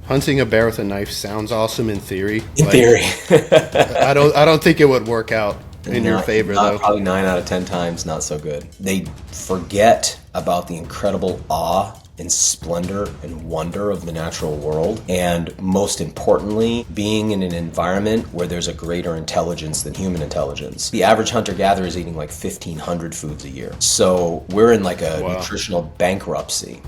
Hunting a bear with a knife sounds awesome in theory. In theory. I don't think it would work out in your favor, though. Probably 9 out of 10 times, not so good. They forget about the incredible awe and splendor and wonder of the natural world, and most importantly, being in an environment where there's a greater intelligence than human intelligence. The average hunter-gatherer is eating like 1,500 foods a year. So we're in like a nutritional bankruptcy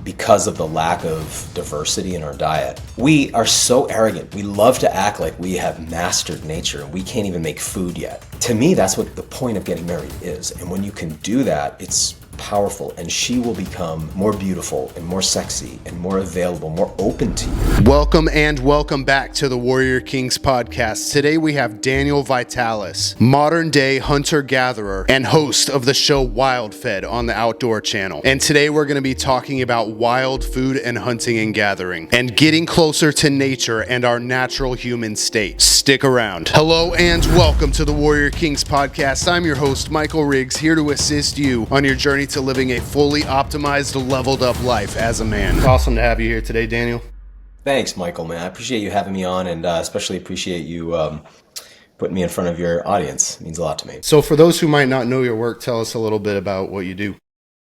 because of the lack of diversity in our diet. We are so arrogant. We love to act like we have mastered nature and we can't even make food yet. To me, that's what the point of getting married is. And when you can do that, it's powerful, and she will become more beautiful and more sexy and more available, more open to you. Welcome back to the Warrior Kings podcast. Today we have Daniel Vitalis, modern day hunter-gatherer and host of the show WildFed on the Outdoor Channel. And today we're going to be talking about wild food and hunting and gathering and getting closer to nature and our natural human state. Stick around. Hello and welcome to the Warrior Kings podcast. I'm your host, Michael Riggs, here to assist you on your journey to living a fully optimized, leveled up life as a man. It's awesome to have you here today, Daniel. Thanks, Michael, man. I appreciate you having me on, and especially appreciate you putting me in front of your audience. It means a lot to me. So for those who might not know your work, tell us a little bit about what you do.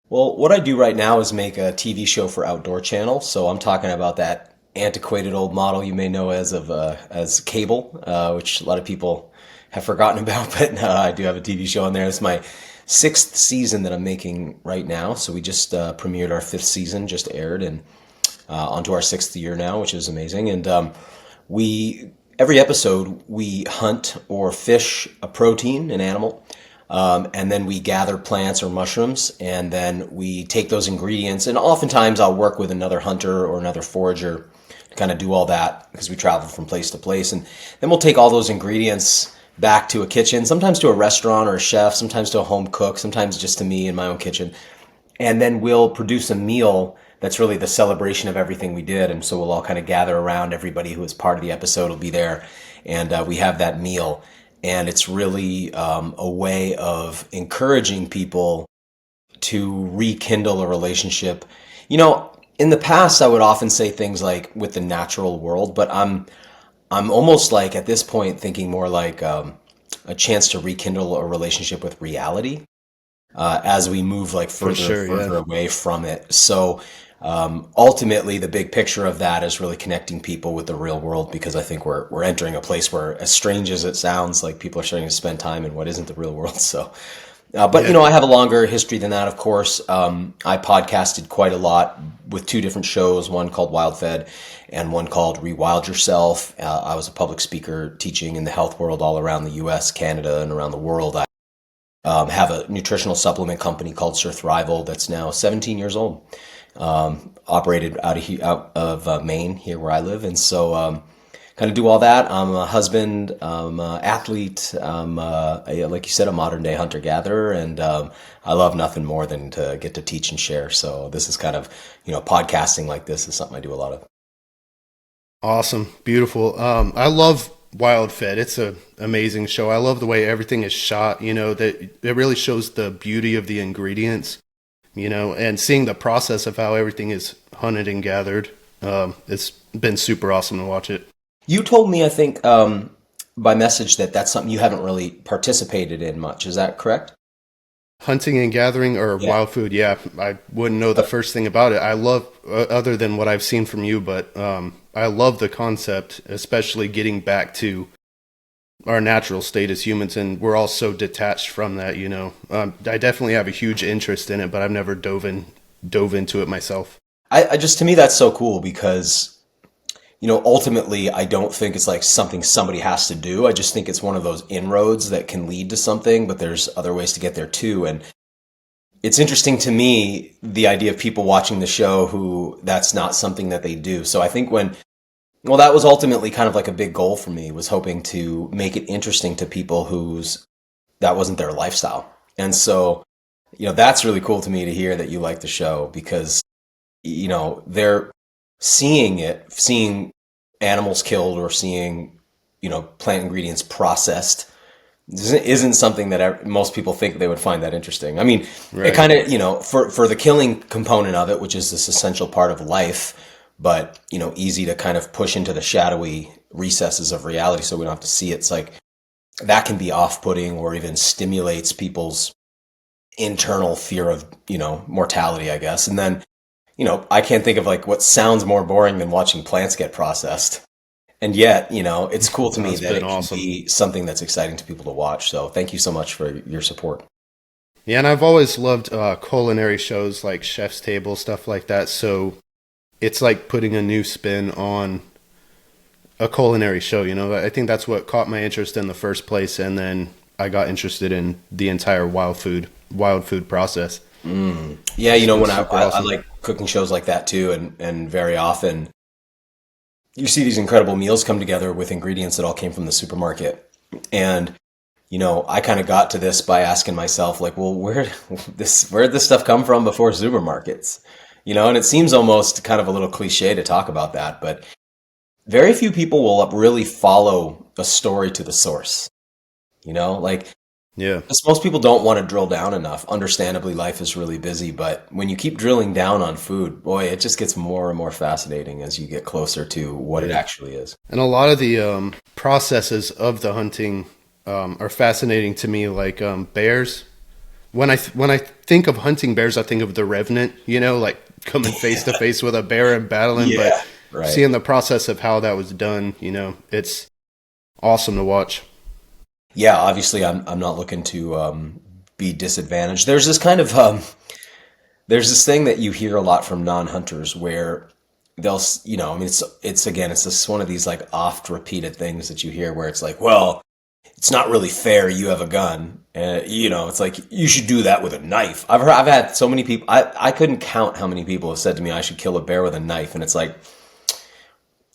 Well, what I do right now is make a TV show for Outdoor Channel. So I'm talking about that antiquated old model you may know as cable, which a lot of people have forgotten about, but I do have a TV show on there. It's my 6th season that I'm making right now. So we just premiered our 5th season, just aired, and onto our 6th year now, which is amazing. And every episode we hunt or fish a protein, an animal, and then we gather plants or mushrooms, and then we take those ingredients, and oftentimes I'll work with another hunter or another forager to kind of do all that because we travel from place to place, and then we'll take all those ingredients back to a kitchen, sometimes to a restaurant or a chef, sometimes to a home cook, sometimes just to me in my own kitchen. And then we'll produce a meal that's really the celebration of everything we did. And so we'll all kind of gather around. Everybody who is part of the episode will be there. And we have that meal. And it's really a way of encouraging people to rekindle a relationship. You know, in the past, I would often say things like with the natural world, but I'm almost like at this point thinking more like a chance to rekindle a relationship with reality as we move like further away from it. So ultimately, the big picture of that is really connecting people with the real world, because I think we're entering a place where, as strange as it sounds, like people are starting to spend time in what isn't the real world. So. But, you know, I have a longer history than that, of course. I podcasted quite a lot with 2 different shows, one called WildFed and one called Rewild Yourself. I was a public speaker teaching in the health world all around the U.S., Canada, and around the world. I have a nutritional supplement company called Thrival that's now 17 years old, operated out of Maine, here where I live. And so kind of do all that. I'm a husband, I'm an athlete, I'm like you said, a modern day hunter-gatherer, and I love nothing more than to get to teach and share. So this is kind of, you know, podcasting like this is something I do a lot of. Awesome. Beautiful. I love WildFed. It's an amazing show. I love the way everything is shot, you know, that it really shows the beauty of the ingredients, you know, and seeing the process of how everything is hunted and gathered. It's been super awesome to watch it. You told me, I think, by message that that's something you haven't really participated in much. Is that correct? Hunting and gathering or wild food, yeah. I wouldn't know the first thing about it. I love, other than what I've seen from you, but I love the concept, especially getting back to our natural state as humans, and we're all so detached from that, you know. I definitely have a huge interest in it, but I've never dove into it myself. I just, to me, that's so cool because, you know, ultimately, I don't think it's like something somebody has to do. I just think it's one of those inroads that can lead to something, but there's other ways to get there too. And it's interesting to me, the idea of people watching the show who that's not something that they do. So I think that was ultimately kind of like a big goal for me, was hoping to make it interesting to people that wasn't their lifestyle. And so, you know, that's really cool to me to hear that you like the show, because, you know, they're seeing animals killed or seeing, you know, plant ingredients processed isn't something that most people think they would find that interesting. I mean, It kind of, you know, for the killing component of it, which is this essential part of life, but easy to kind of push into the shadowy recesses of reality so we don't have to see it. It's like that can be off-putting or even stimulates people's internal fear of, mortality, I guess. And then, I can't think of like what sounds more boring than watching plants get processed. And yet, it's cool to me that it can be something that's exciting to people to watch. So thank you so much for your support. Yeah, and I've always loved culinary shows like Chef's Table, stuff like that. So it's like putting a new spin on a culinary show. I think that's what caught my interest in the first place, and then I got interested in the entire wild food process. Yeah, when I like cooking shows like that too, and very often you see these incredible meals come together with ingredients that all came from the supermarket. And I kind of got to this by asking myself, like, well, where'd this stuff come from before supermarkets? And it seems almost kind of a little cliche to talk about that, but very few people will really follow a story to the source. Yeah. Because most people don't want to drill down enough. Understandably, life is really busy, but when you keep drilling down on food, boy, it just gets more and more fascinating as you get closer to what it actually is. And a lot of the processes of the hunting are fascinating to me, like bears. When I think of hunting bears, I think of the Revenant, like coming face to face with a bear and battling. Yeah, but right. Seeing the process of how that was done, it's awesome to watch. Yeah, obviously, I'm not looking to be disadvantaged. There's this kind of there's this thing that you hear a lot from non-hunters where they'll, it's just one of these like oft repeated things that you hear where it's like, well, it's not really fair. You have a gun, it's like you should do that with a knife. I've had so many people. I couldn't count how many people have said to me I should kill a bear with a knife, and it's like,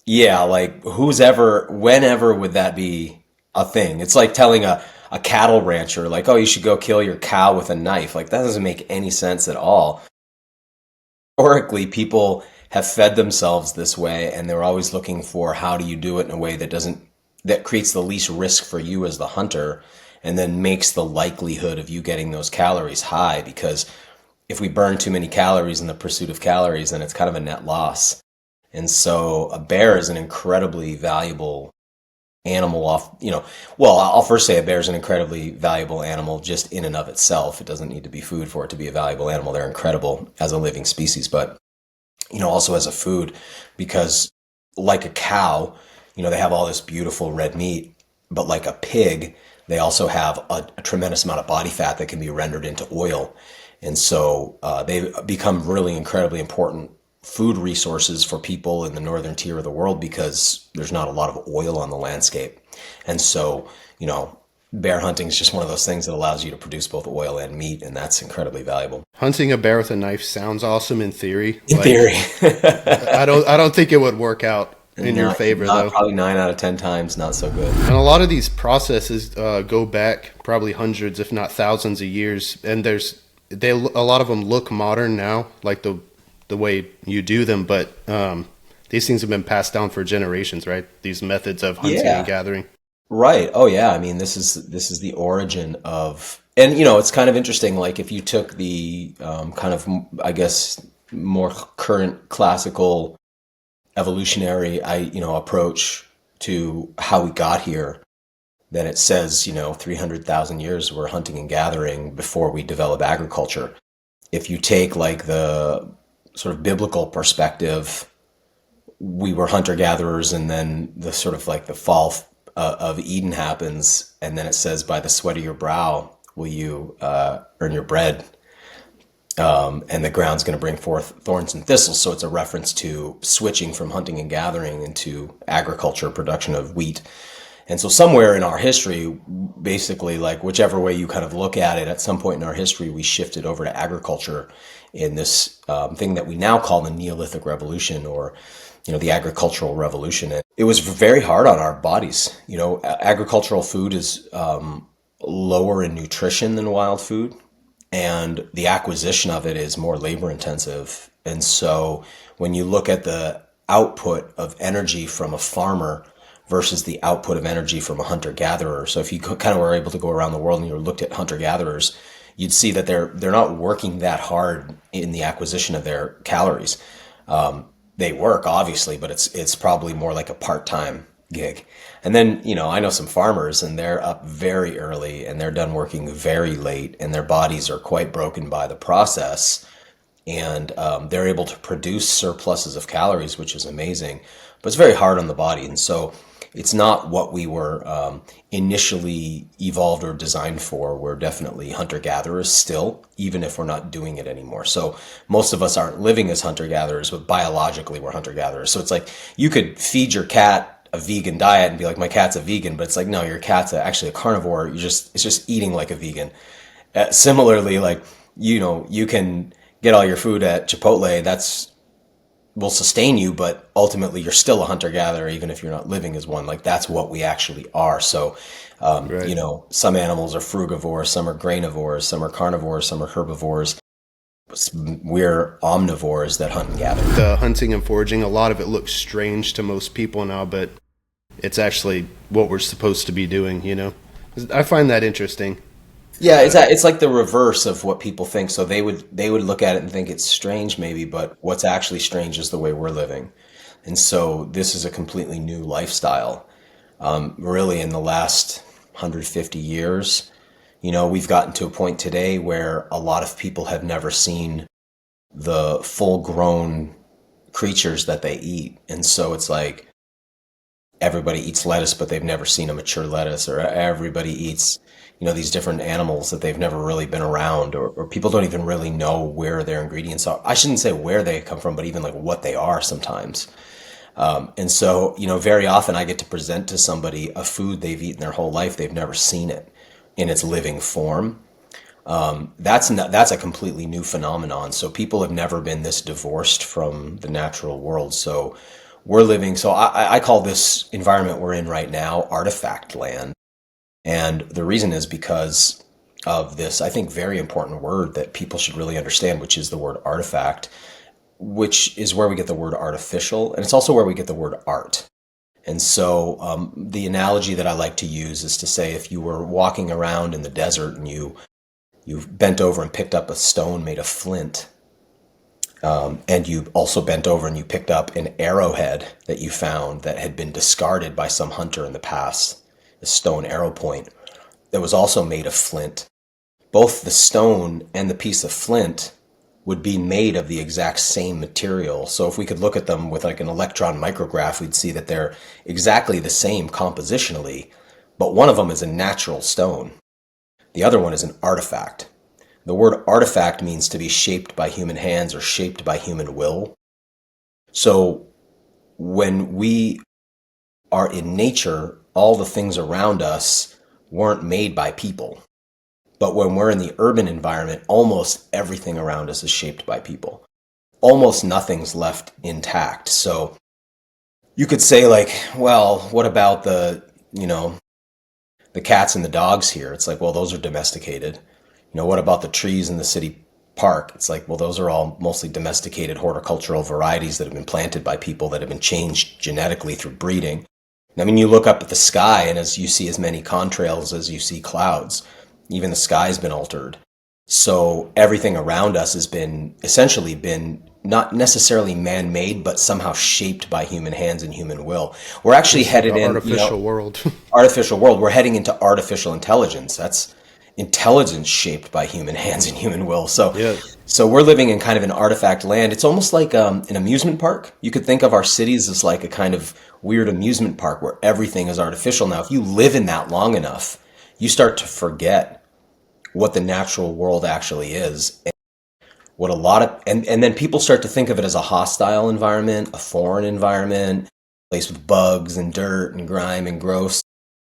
yeah, like whenever would that be a thing? It's like telling a cattle rancher, like, oh, you should go kill your cow with a knife. Like, that doesn't make any sense at all. Historically, people have fed themselves this way, and they're always looking for how do you do it in a way that creates the least risk for you as the hunter, and then makes the likelihood of you getting those calories high. Because if we burn too many calories in the pursuit of calories, then it's kind of a net loss. And so a bear is an incredibly valuable animal I'll first say a bear is an incredibly valuable animal just in and of itself. It doesn't need to be food for it to be a valuable animal. They're incredible as a living species, but also as a food, because like a cow, they have all this beautiful red meat, but like a pig, they also have a tremendous amount of body fat that can be rendered into oil. And so they become really incredibly important food resources for people in the northern tier of the world because there's not a lot of oil on the landscape. And so, bear hunting is just one of those things that allows you to produce both oil and meat, and that's incredibly valuable. Hunting a bear with a knife sounds awesome in theory. In theory. I don't think it would work out in your favor, though. Probably 9 out of 10 times, not so good. And a lot of these processes go back probably hundreds, if not thousands of years, and a lot of them look modern now, like the way you do them, but these things have been passed down for generations, right? These methods of hunting and gathering. Right. Oh yeah. I mean, this is the origin of, and it's kind of interesting. Like if you took the kind of, I guess, more current classical evolutionary, approach to how we got here, then it says, 300,000 years we're hunting and gathering before we develop agriculture. If you take like the sort of biblical perspective, we were hunter-gatherers, and then the sort of like the fall of Eden happens, and then it says, by the sweat of your brow will you earn your bread, and the ground's going to bring forth thorns and thistles. So it's a reference to switching from hunting and gathering into agriculture, production of wheat. And so somewhere in our history, basically, like whichever way you kind of look at it, at some point in our history, we shifted over to agriculture in this thing that we now call the Neolithic Revolution, or the agricultural revolution. And it was very hard on our bodies. Agricultural food is lower in nutrition than wild food, and the acquisition of it is more labor intensive. And so when you look at the output of energy from a farmer versus the output of energy from a hunter-gatherer. So if you kind of were able to go around the world and you looked at hunter-gatherers, you'd see that they're not working that hard in the acquisition of their calories. they work obviously, but it's probably more like a part-time gig. And then, I know some farmers and they're up very early and they're done working very late and their bodies are quite broken by the process. And they're able to produce surpluses of calories, which is amazing, but it's very hard on the body. And so it's not what we were initially evolved or designed for. We're definitely hunter-gatherers still, even if we're not doing it anymore. So most of us aren't living as hunter-gatherers, but biologically we're hunter-gatherers. So it's like you could feed your cat a vegan diet and be like, my cat's a vegan, but it's like, no, your cat's actually a carnivore. It's just eating like a vegan. Similarly, like, you can get all your food at Chipotle. That's will sustain you, but ultimately you're still a hunter-gatherer, even if you're not living as one. Like that's what we actually are. So, Right. some animals are frugivores, some are grainivores, some are carnivores, some are herbivores. We're omnivores that hunt and gather. The hunting and foraging, a lot of it looks strange to most people now, but it's actually what we're supposed to be doing, I find that interesting. Yeah, it's like the reverse of what people think. So they would look at it and think it's strange maybe, but what's actually strange is the way we're living. And so this is a completely new lifestyle. Really in the last 150 years, we've gotten to a point today where a lot of people have never seen the full-grown creatures that they eat. And so it's like everybody eats lettuce, but they've never seen a mature lettuce, or everybody eats these different animals that they've never really been around, or people don't even really know where their ingredients are. I shouldn't say where they come from, but even like what they are sometimes. And so, very often I get to present to somebody a food they've eaten their whole life. They've never seen it in its living form. That's a completely new phenomenon. So people have never been this divorced from the natural world. So we're living, so I call this environment we're in right now artifact land. And the reason is because of this, I think, very important word that people should really understand, which is the word artifact, which is where we get the word artificial. And it's also where we get the word art. And so the analogy that I like to use is to say, if you were walking around in the desert and you bent over and picked up a stone made of flint, and you also bent over and you picked up an arrowhead that you found that had been discarded by some hunter in the past, a stone arrow point that was also made of flint. Both the stone and the piece of flint would be made of the exact same material. So if we could look at them with like an electron micrograph, we'd see that they're exactly the same compositionally, but one of them is a natural stone. The other one is an artifact. The word artifact means to be shaped by human hands or shaped by human will. So when we are in nature, all the things around us weren't made by people. But when we're in the urban environment, almost everything around us is shaped by people. Almost nothing's left intact. So you could say like, well, what about the cats and the dogs here? It's like, well, those are domesticated. What about the trees in the city park? It's like, well, those are all mostly domesticated horticultural varieties that have been planted by people that have been changed genetically through breeding. I mean, you look up at the sky and as you see as many contrails as you see clouds, even the sky's been altered. So everything around us has essentially been not necessarily man-made, but somehow shaped by human hands and human will. We're actually headed in artificial world. Artificial world. We're heading into artificial intelligence. That's intelligence shaped by human hands and human will. So, Yeah. so we're living in kind of an artifact land. It's almost like an amusement park. You could think of our cities as like a kind of weird amusement park where everything is artificial. Now, if you live in that long enough, you start to forget what the natural world actually is. And what a lot of, and then people start to think of it as a hostile environment, a foreign environment, a place with bugs and dirt and grime and gross.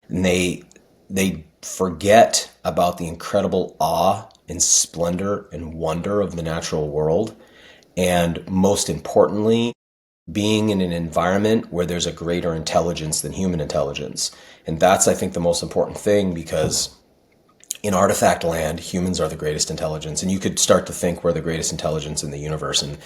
And they forget about the incredible awe and splendor and wonder of the natural world. And most importantly, being in an environment where there's a greater intelligence than human intelligence. And that's, I think, the most important thing, because in artifact land, humans are the greatest intelligence. And you could start to think we're the greatest intelligence in the universe. And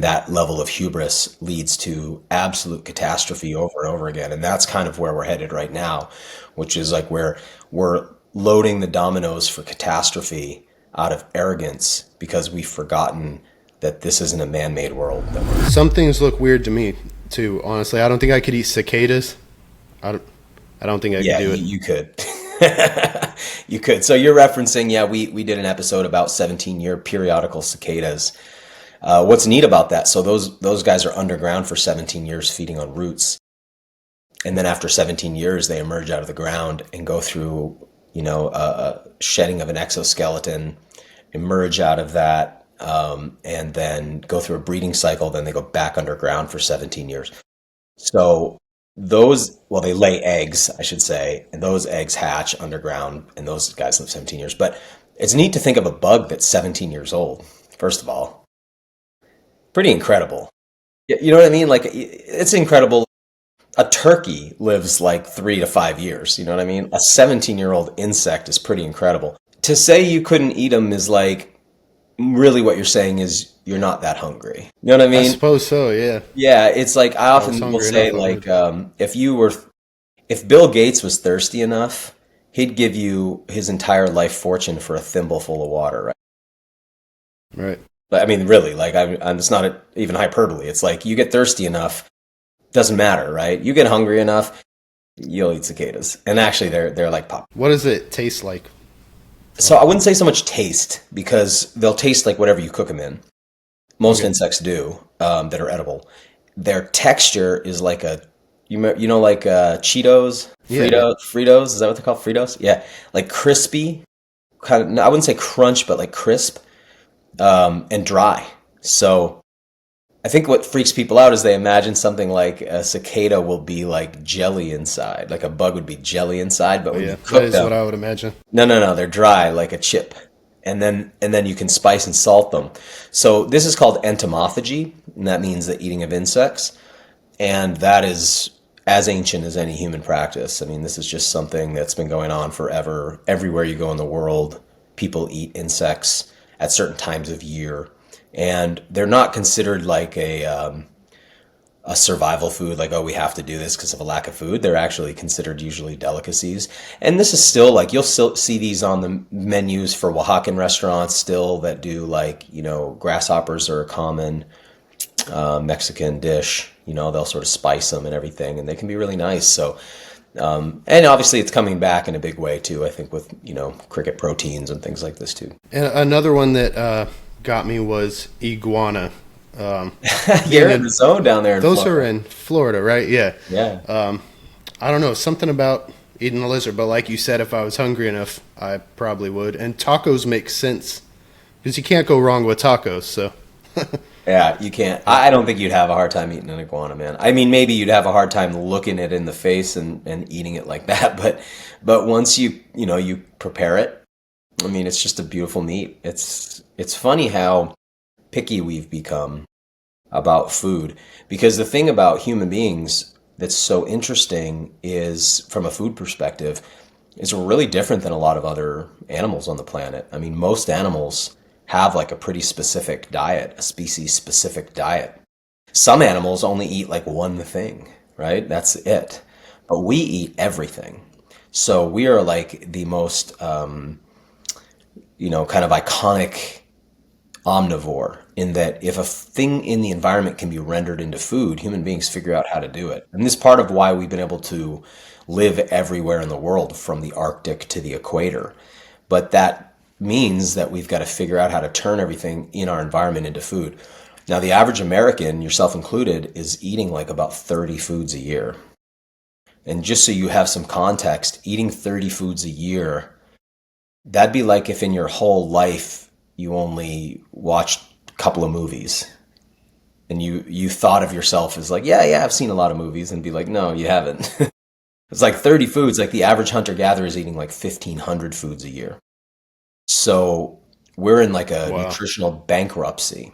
that level of hubris leads to absolute catastrophe over and over again. And that's kind of where we're headed right now, which is like where we're loading the dominoes for catastrophe out of arrogance because we've forgotten that this isn't a man-made world. Some things look weird to me too, honestly. I don't think I could eat cicadas. I don't think I could do it. You could. You could. So you're referencing, we did an episode about 17-year periodical cicadas. What's neat about that? So those guys are underground for 17 years feeding on roots. And then after 17 years, they emerge out of the ground and go through, a shedding of an exoskeleton, emerge out of that, and then go through a breeding cycle. Then they go back underground for 17 years. So they lay eggs, I should say, and those eggs hatch underground, and those guys live 17 years. But it's neat to think of a bug that's 17 years old, first of all. Pretty incredible. You know what I mean? Like, it's incredible. A turkey lives like 3 to 5 years. You know what I mean? A 17-year-old insect is pretty incredible. To say you couldn't eat them is like, really what you're saying is you're not that hungry. You know what I mean? I suppose so, yeah. Yeah, it's like, I often will say, like, if Bill Gates was thirsty enough, he'd give you his entire life fortune for a thimbleful of water, right? Right. But I mean, really, like, it's not even hyperbole. It's like, you get thirsty enough, doesn't matter, right? You get hungry enough, you'll eat cicadas. And actually, they're like pop. What does it taste like? So I wouldn't say so much taste, because they'll taste like whatever you cook them in. Most insects do, that are edible. Their texture is like like Cheetos, Fritos. Is that what they're called? Fritos? Yeah, like crispy, kind of. I wouldn't say crunch, but like crisp, and dry. So I think what freaks people out is they imagine something like a cicada will be like jelly inside, like a bug would be jelly inside. But when you cook them, that is what I would imagine. No, they're dry like a chip. And then you can spice and salt them. So this is called entomophagy, and that means the eating of insects. And that is as ancient as any human practice. I mean, this is just something that's been going on forever. Everywhere you go in the world, people eat insects at certain times of year. And they're not considered like a survival food, like, oh, we have to do this because of a lack of food. They're actually considered usually delicacies. And this is still like, you'll still see these on the menus for Oaxacan restaurants still that do, like, grasshoppers are a common Mexican dish. They'll sort of spice them and everything, and they can be really nice. So, and obviously it's coming back in a big way too, I think, with, cricket proteins and things like this too. And another one that got me was iguana. You're in the zone down there. Those are in Florida, right? Yeah. Yeah. I don't know, something about eating a lizard, but like you said, if I was hungry enough, I probably would. And tacos make sense because you can't go wrong with tacos. So. Yeah, you can't. I don't think you'd have a hard time eating an iguana, man. I mean, maybe you'd have a hard time looking it in the face and eating it like that. But once you prepare it, I mean, it's just a beautiful meat. It's funny how picky we've become about food, because the thing about human beings that's so interesting is, from a food perspective, is we're really different than a lot of other animals on the planet. I mean, most animals have like a pretty specific diet, a species specific diet. Some animals only eat like one thing, right? That's it. But we eat everything. So we are like the most, kind of iconic omnivore, in that if a thing in the environment can be rendered into food, human beings figure out how to do it. And this is part of why we've been able to live everywhere in the world, from the Arctic to the equator. But that means that we've got to figure out how to turn everything in our environment into food. Now, the average American, yourself included, is eating like about 30 foods a year. And just so you have some context, eating 30 foods a year, that'd be like if in your whole life you only watched a couple of movies. And you thought of yourself as like, yeah, I've seen a lot of movies, and be like, no, you haven't. It's like 30 foods. Like the average hunter-gatherer is eating like 1,500 foods a year. So we're in like a nutritional bankruptcy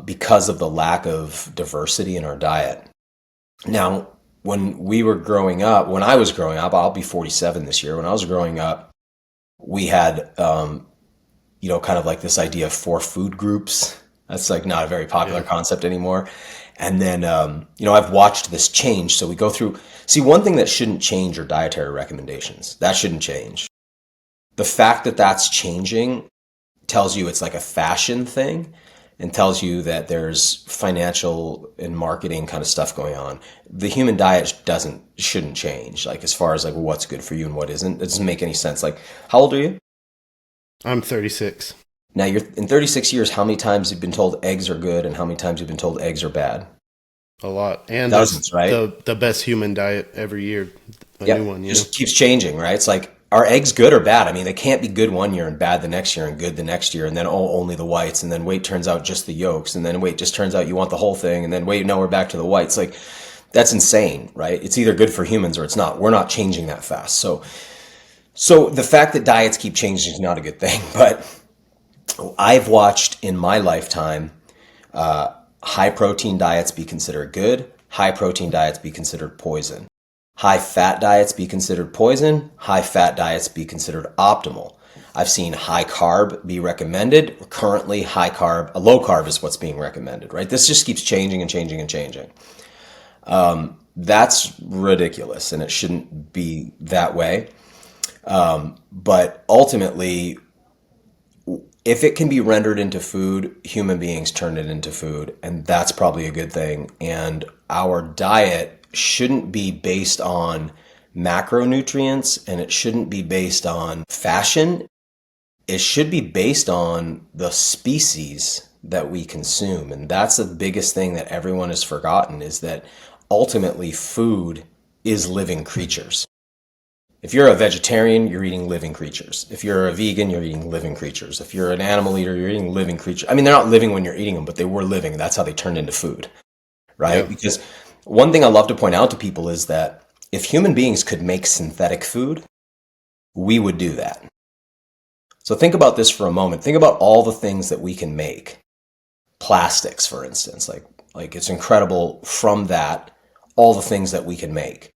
because of the lack of diversity in our diet. Now, when I was growing up, I'll be 47 this year. When I was growing up, we had, kind of like this idea of 4 food groups. That's like not a very popular concept anymore. And then, I've watched this change. So we go through, one thing that shouldn't change are dietary recommendations. That shouldn't change. The fact that that's changing tells you it's like a fashion thing. and tells you that there's financial and marketing kind of stuff going on. The human diet shouldn't change, like as far as like what's good for you and what isn't. It doesn't make any sense. Like, how old are you? I'm 36. Now, you're in 36 years, how many times you've been told eggs are good and how many times you've been told eggs are bad? A lot. And dozens, right? The best human diet every year. New one, just keeps changing, right? It's like, are eggs good or bad? I mean, they can't be good one year and bad the next year and good the next year, and then only the whites, and then wait, turns out just the yolks, and then wait, just turns out you want the whole thing, and then wait, no, we're back to the whites. Like, that's insane, right? It's either good for humans or it's not. We're not changing that fast. So the fact that diets keep changing is not a good thing, but I've watched in my lifetime high protein diets be considered good, high protein diets be considered poison. High fat diets be considered poison, high fat diets be considered optimal. I've seen high carb be recommended. Currently, low carb is what's being recommended, right? This just keeps changing and changing and changing. That's ridiculous, and it shouldn't be that way. But ultimately, if it can be rendered into food, human beings turn it into food, and that's probably a good thing. And our diet shouldn't be based on macronutrients, and it shouldn't be based on fashion. It should be based on the species that we consume. And that's the biggest thing that everyone has forgotten, is that ultimately food is living creatures. If you're a vegetarian, you're eating living creatures. If you're a vegan, you're eating living creatures. If you're an animal eater, you're eating living creatures. I mean, they're not living when you're eating them, but they were living. That's how they turned into food, right? Yeah. Because one thing I love to point out to people is that if human beings could make synthetic food, we would do that. So think about this for a moment. Think about all the things that we can make. Plastics, for instance, like it's incredible from that, all the things that we can make.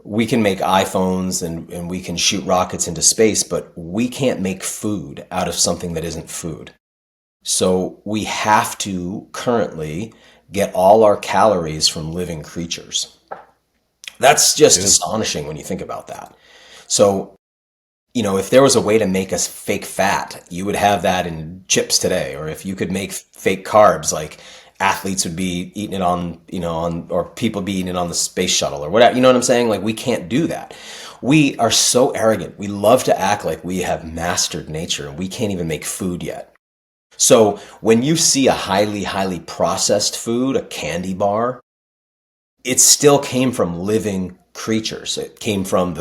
We can make iPhones and we can shoot rockets into space, but we can't make food out of something that isn't food. So we have to currently get all our calories from living creatures. That's just astonishing when you think about that. So, if there was a way to make us fake fat, you would have that in chips today. Or if you could make fake carbs, like athletes would be eating it on, or people be eating it on the space shuttle or whatever. You know what I'm saying? Like, we can't do that. We are so arrogant. We love to act like we have mastered nature, and we can't even make food yet. So when you see a highly, highly processed food, a candy bar, it still came from living creatures. It came from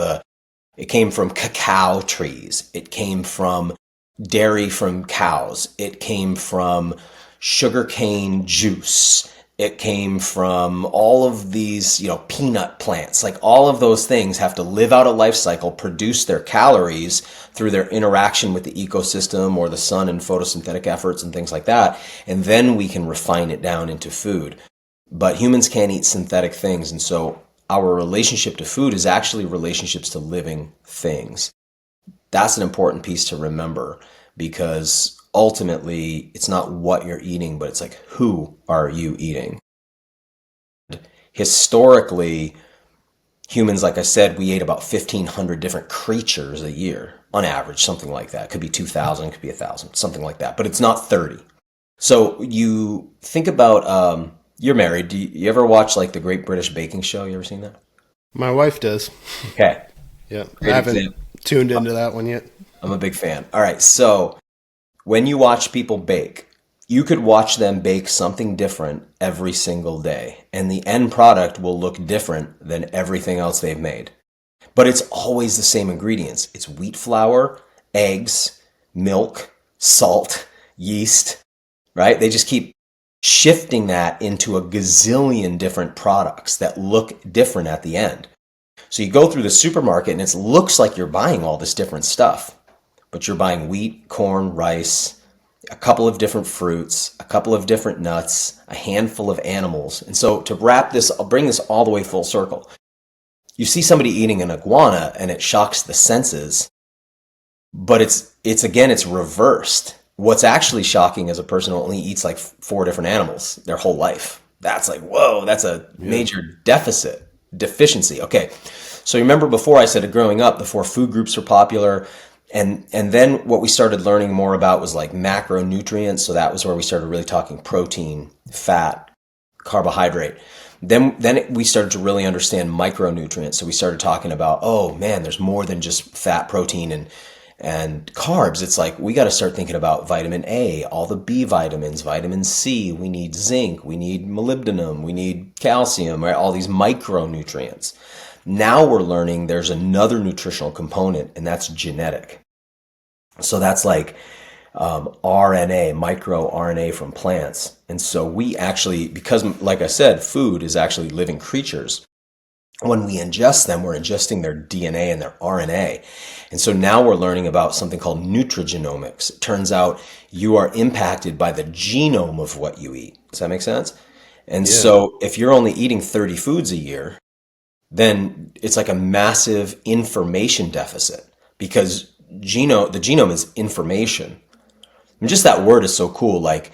cacao trees. It came from dairy from cows. It came from sugarcane juice. It came from all of these, peanut plants. Like, all of those things have to live out a life cycle, produce their calories through their interaction with the ecosystem or the sun and photosynthetic efforts and things like that. And then we can refine it down into food. But humans can't eat synthetic things. And so our relationship to food is actually relationships to living things. That's an important piece to remember, because ultimately, it's not what you're eating, but it's like, who are you eating? Historically, humans, like I said, we ate about 1,500 different creatures a year on average, something like that. It could be 2,000, it could be 1,000, something like that, but it's not 30. So you think about, you're married. Do you ever watch like the Great British Baking Show? You ever seen that? My wife does. Okay. Yeah. I haven't tuned into that one yet. I'm a big fan. All right. So when you watch people bake, you could watch them bake something different every single day, and the end product will look different than everything else they've made. But it's always the same ingredients. It's wheat flour, eggs, milk, salt, yeast, right? They just keep shifting that into a gazillion different products that look different at the end. So you go through the supermarket and it looks like you're buying all this different stuff. But you're buying wheat, corn, rice, a couple of different fruits, a couple of different nuts, a handful of animals. And so to wrap this, I'll bring this all the way full circle. You see somebody eating an iguana and it shocks the senses, but it's reversed. What's actually shocking is a person who only eats like 4 different animals their whole life. That's like, whoa, that's a major deficiency. Okay, so remember before I said growing up, the 4 food groups were popular. And then what we started learning more about was like macronutrients. So that was where we started really talking protein, fat, carbohydrate. Then we started to really understand micronutrients. So we started talking about, oh man, there's more than just fat, protein, and carbs. It's like we got to start thinking about vitamin A, all the B vitamins, vitamin C. We need zinc, we need molybdenum, we need calcium, right? All these micronutrients. Now we're learning there's another nutritional component, and that's genetic. So that's like RNA, microRNA from plants. And so we actually, because like I said, food is actually living creatures. When we ingest them, we're ingesting their DNA and their RNA. And so now we're learning about something called nutrigenomics. It turns out you are impacted by the genome of what you eat. Does that make sense? And so if you're only eating 30 foods a year, then it's like a massive information deficit, because the genome is information. And just that word is so cool. Like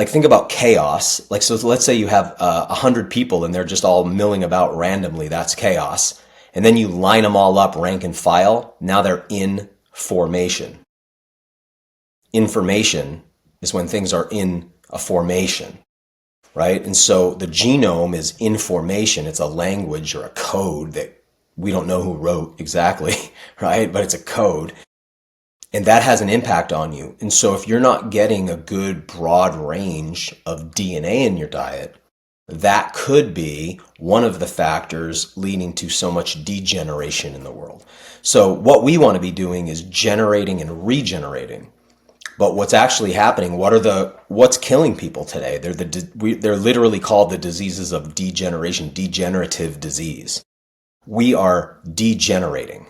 think about chaos. Like, so let's say you have 100 people and they're just all milling about randomly. That's chaos. And then you line them all up, rank and file. Now they're in formation. Information is when things are in a formation. Right? And so the genome is information. It's a language or a code that we don't know who wrote exactly, right? But it's a code. And that has an impact on you. And so if you're not getting a good broad range of DNA in your diet, that could be one of the factors leading to so much degeneration in the world. So what we want to be doing is generating and regenerating. But what's actually happening? What's killing people today? They're literally called the diseases of degeneration, degenerative disease. We are degenerating.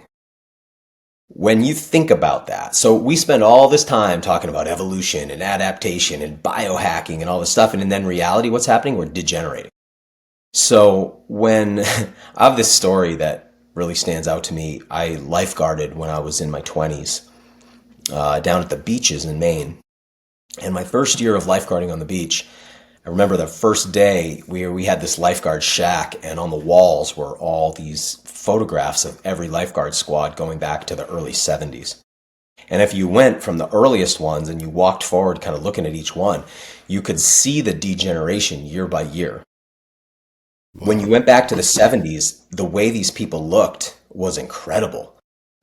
When you think about that, so we spend all this time talking about evolution and adaptation and biohacking and all this stuff, and then reality, what's happening? We're degenerating. So when I have this story that really stands out to me, I lifeguarded when I was in my 20s. Down at the beaches in Maine. And my first year of lifeguarding on the beach, I remember the first day we had this lifeguard shack, and on the walls were all these photographs of every lifeguard squad going back to the early 70s. And if you went from the earliest ones and you walked forward kind of looking at each one, you could see the degeneration year by year. When you went back to the 70s, the way these people looked was incredible.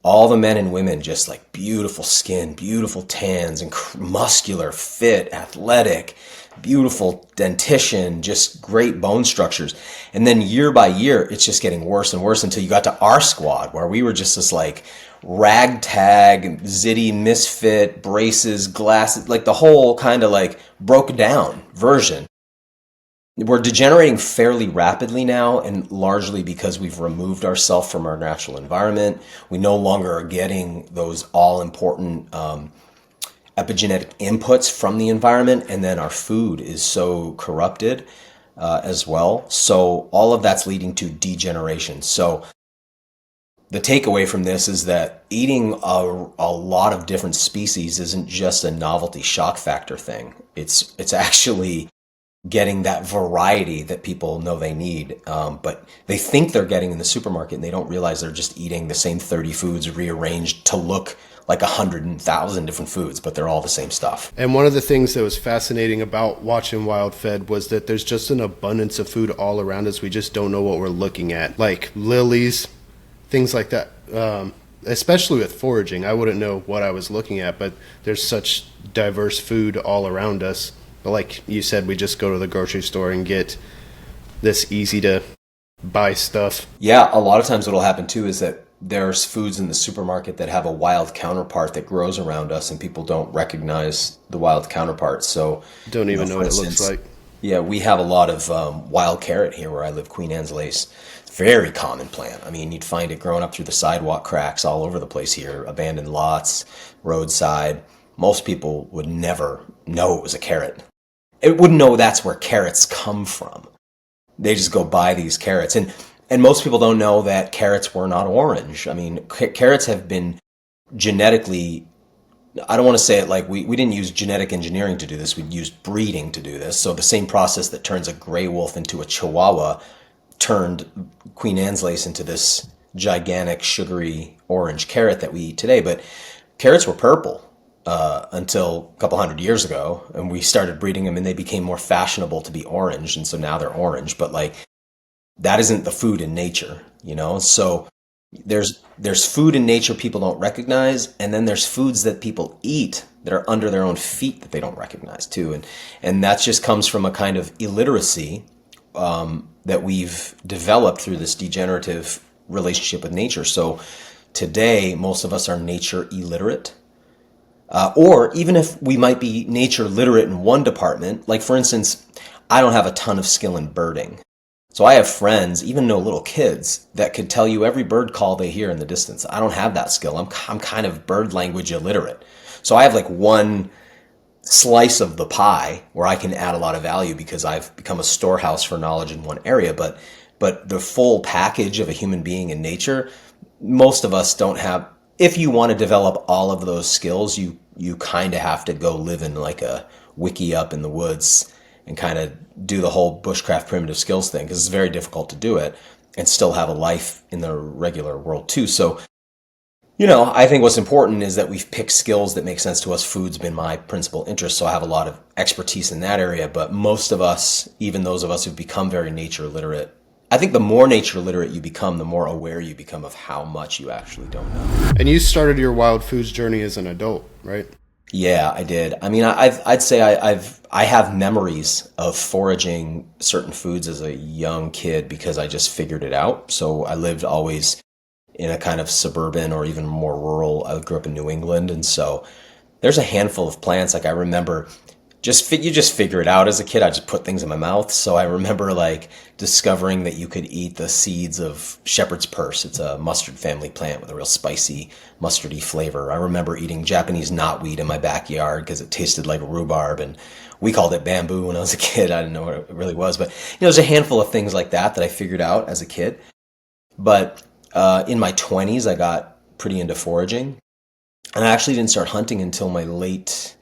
All the men and women just like beautiful skin, beautiful tans, and muscular, fit, athletic, beautiful dentition, just great bone structures. And then year by year, it's just getting worse and worse until you got to our squad, where we were just this like ragtag, zitty, misfit, braces, glasses, like the whole kind of like broke down version. We're degenerating fairly rapidly now, and largely because we've removed ourselves from our natural environment. We no longer are getting those all-important epigenetic inputs from the environment, and then our food is so corrupted as well. So all of that's leading to degeneration. So the takeaway from this is that eating a lot of different species isn't just a novelty shock factor thing. It's actually getting that variety that people know they need, but they think they're getting in the supermarket, and they don't realize they're just eating the same 30 foods rearranged to look like 100,000 different foods, but they're all the same stuff. And one of the things that was fascinating about watching WildFed was that there's just an abundance of food all around us. We just don't know what we're looking at, like lilies, things like that. Especially with foraging, I wouldn't know what I was looking at, but there's such diverse food all around us. But like you said, we just go to the grocery store and get this easy to buy stuff. Yeah, a lot of times what'll happen too is that there's foods in the supermarket that have a wild counterpart that grows around us, and people don't recognize the wild counterpart. So don't even know what it looks like. Yeah, we have a lot of wild carrot here where I live, Queen Anne's lace. Very common plant. I mean, you'd find it growing up through the sidewalk cracks all over the place here, abandoned lots, roadside. Most people would never know it was a carrot. It wouldn't know that's where carrots come from. They just go buy these carrots. And most people don't know that carrots were not orange. I mean, carrots have been genetically, I don't want to say it like we didn't use genetic engineering to do this. We used breeding to do this. So the same process that turns a gray wolf into a Chihuahua turned Queen Anne's lace into this gigantic sugary orange carrot that we eat today. But carrots were purple until a couple hundred years ago, and we started breeding them, and they became more fashionable to be orange, and so now they're orange. But like, that isn't the food in nature, you know? So there's food in nature people don't recognize, and then there's foods that people eat that are under their own feet that they don't recognize too. And that just comes from a kind of illiteracy that we've developed through this degenerative relationship with nature. So today, most of us are nature illiterate. Or even if we might be nature literate in one department, like for instance, I don't have a ton of skill in birding. So I have friends, even no little kids, that could tell you every bird call they hear in the distance. I don't have that skill. I'm kind of bird language illiterate. So I have like one slice of the pie where I can add a lot of value because I've become a storehouse for knowledge in one area. But the full package of a human being in nature, most of us don't have. If you want to develop all of those skills, you kind of have to go live in like a wiki up in the woods and kind of do the whole bushcraft primitive skills thing, because it's very difficult to do it and still have a life in the regular world too. So, you know, I think what's important is that we've picked skills that make sense to us. Food's been my principal interest, so I have a lot of expertise in that area. But most of us, even those of us who've become very nature literate, I think the more nature literate you become, the more aware you become of how much you actually don't know. And you started your wild foods journey as an adult, right? Yeah, I did. I mean, I'd say I have memories of foraging certain foods as a young kid because I just figured it out. So I lived always in a kind of suburban or even more rural. I grew up in New England, and so there's a handful of plants. Like I remember, you just figure it out as a kid. I just put things in my mouth. So I remember like discovering that you could eat the seeds of shepherd's purse. It's a mustard family plant with a real spicy, mustardy flavor. I remember eating Japanese knotweed in my backyard because it tasted like rhubarb, and we called it bamboo when I was a kid. I didn't know what it really was, but there's a handful of things like that I figured out as a kid. But in my 20s, I got pretty into foraging, and I actually didn't start hunting until my late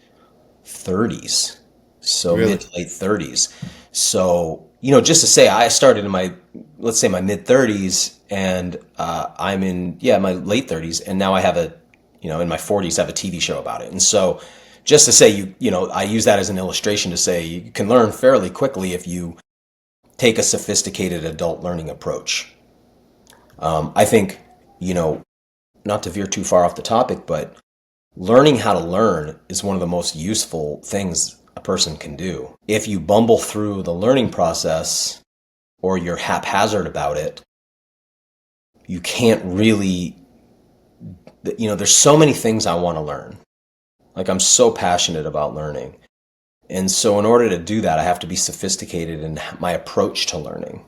30s. So Really? mid to late 30s. So, just to say, I started in let's say my mid 30s, and I'm in, my late 30s. And now I have in my 40s, I have a TV show about it. And so just to say, I use that as an illustration to say you can learn fairly quickly if you take a sophisticated adult learning approach. I think, not to veer too far off the topic, but learning how to learn is one of the most useful things a person can do. If you bumble through the learning process or you're haphazard about it, you can't really, there's so many things I want to learn. Like I'm so passionate about learning. And so in order to do that, I have to be sophisticated in my approach to learning.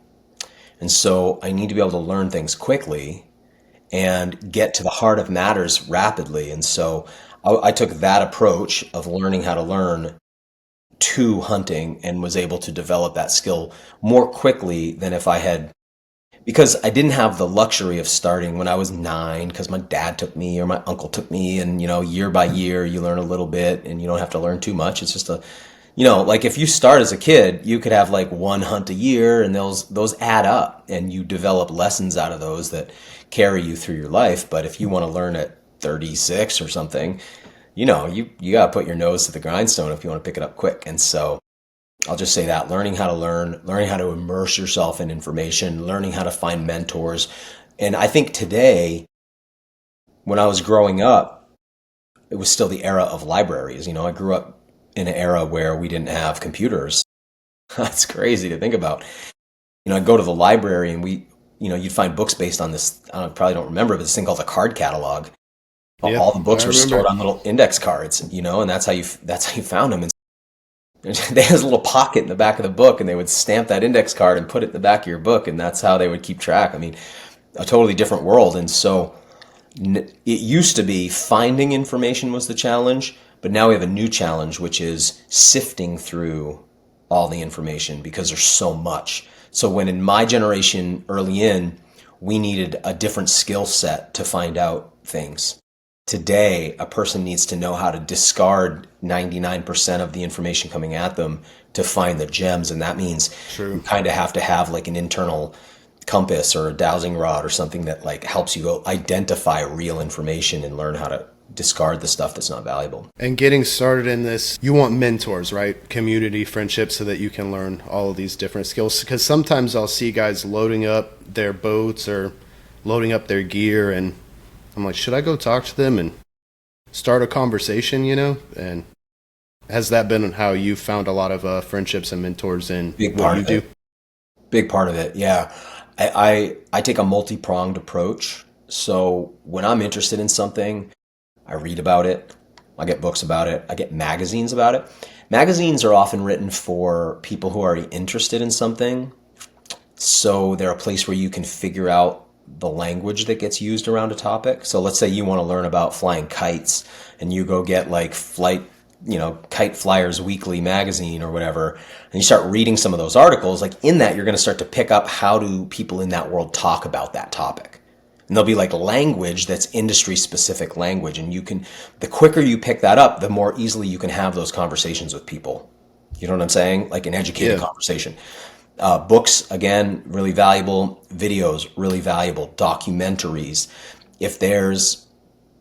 And so I need to be able to learn things quickly and get to the heart of matters rapidly. And so I took that approach of learning how to learn to hunting and was able to develop that skill more quickly than if I had, because I didn't have the luxury of starting when I was 9 because my dad took me or my uncle took me, and year by year you learn a little bit and you don't have to learn too much. It's just like if you start as a kid, you could have like one hunt a year, and those add up and you develop lessons out of those that carry you through your life. But if you want to learn at 36 or something, you got to put your nose to the grindstone if you want to pick it up quick. And so I'll just say that learning how to learn, learning how to immerse yourself in information, learning how to find mentors. And I think today, when I was growing up, it was still the era of libraries. I grew up in an era where we didn't have computers. That's crazy to think about. I'd go to the library and you'd find books based on this. I probably don't remember, but this thing called the card catalog. Yeah, all the books I were remember. stored on little index cards, and that's how you found them. And they had this little pocket in the back of the book, and they would stamp that index card and put it in the back of your book, and that's how they would keep track. I mean, a totally different world. And so it used to be finding information was the challenge, but now we have a new challenge, which is sifting through all the information because there's so much. So when in my generation, early in, we needed a different skill set to find out things. Today, a person needs to know how to discard 99% of the information coming at them to find the gems. And that means True. you kind of have to have like an internal compass or a dowsing rod or something that like helps you go identify real information and learn how to discard the stuff that's not valuable. And getting started in this, you want mentors, right? Community, friendship, so that you can learn all of these different skills. Because sometimes I'll see guys loading up their boats or loading up their gear, and I'm like, should I go talk to them and start a conversation, And has that been how you found a lot of friendships and mentors in what you do? Big part of it, yeah. I take a multi-pronged approach. So when I'm interested in something, I read about it, I get books about it, I get magazines about it. Magazines are often written for people who are already interested in something. So they're a place where you can figure out the language that gets used around a topic. So let's say you want to learn about flying kites and you go get like Kite Flyers Weekly magazine or whatever, and you start reading some of those articles, like in that, you're going to start to pick up how do people in that world talk about that topic. And there'll be like language that's industry specific language. And the quicker you pick that up, the more easily you can have those conversations with people. You know what I'm saying? Like an educated conversation. Books, again, really valuable. Videos, really valuable. Documentaries.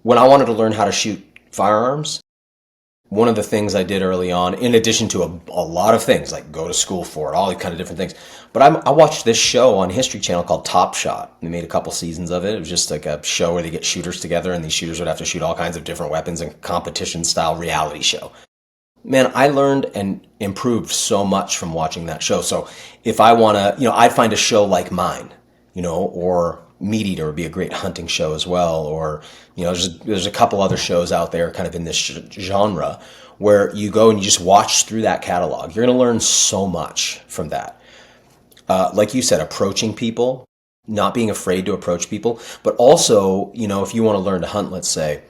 When I wanted to learn how to shoot firearms, one of the things I did early on, in addition to a lot of things, like go to school for it, all these kind of different things, but I watched this show on History Channel called Top Shot. They made a couple seasons of it. It was just like a show where they get shooters together, and these shooters would have to shoot all kinds of different weapons and competition-style reality show. Man, I learned and improved so much from watching that show. So if I want to, I'd find a show like mine, or Meat Eater would be a great hunting show as well. Or, there's a couple other shows out there kind of in this genre where you go and you just watch through that catalog. You're going to learn so much from that. Like you said, approaching people, not being afraid to approach people, but also, if you want to learn to hunt, let's say,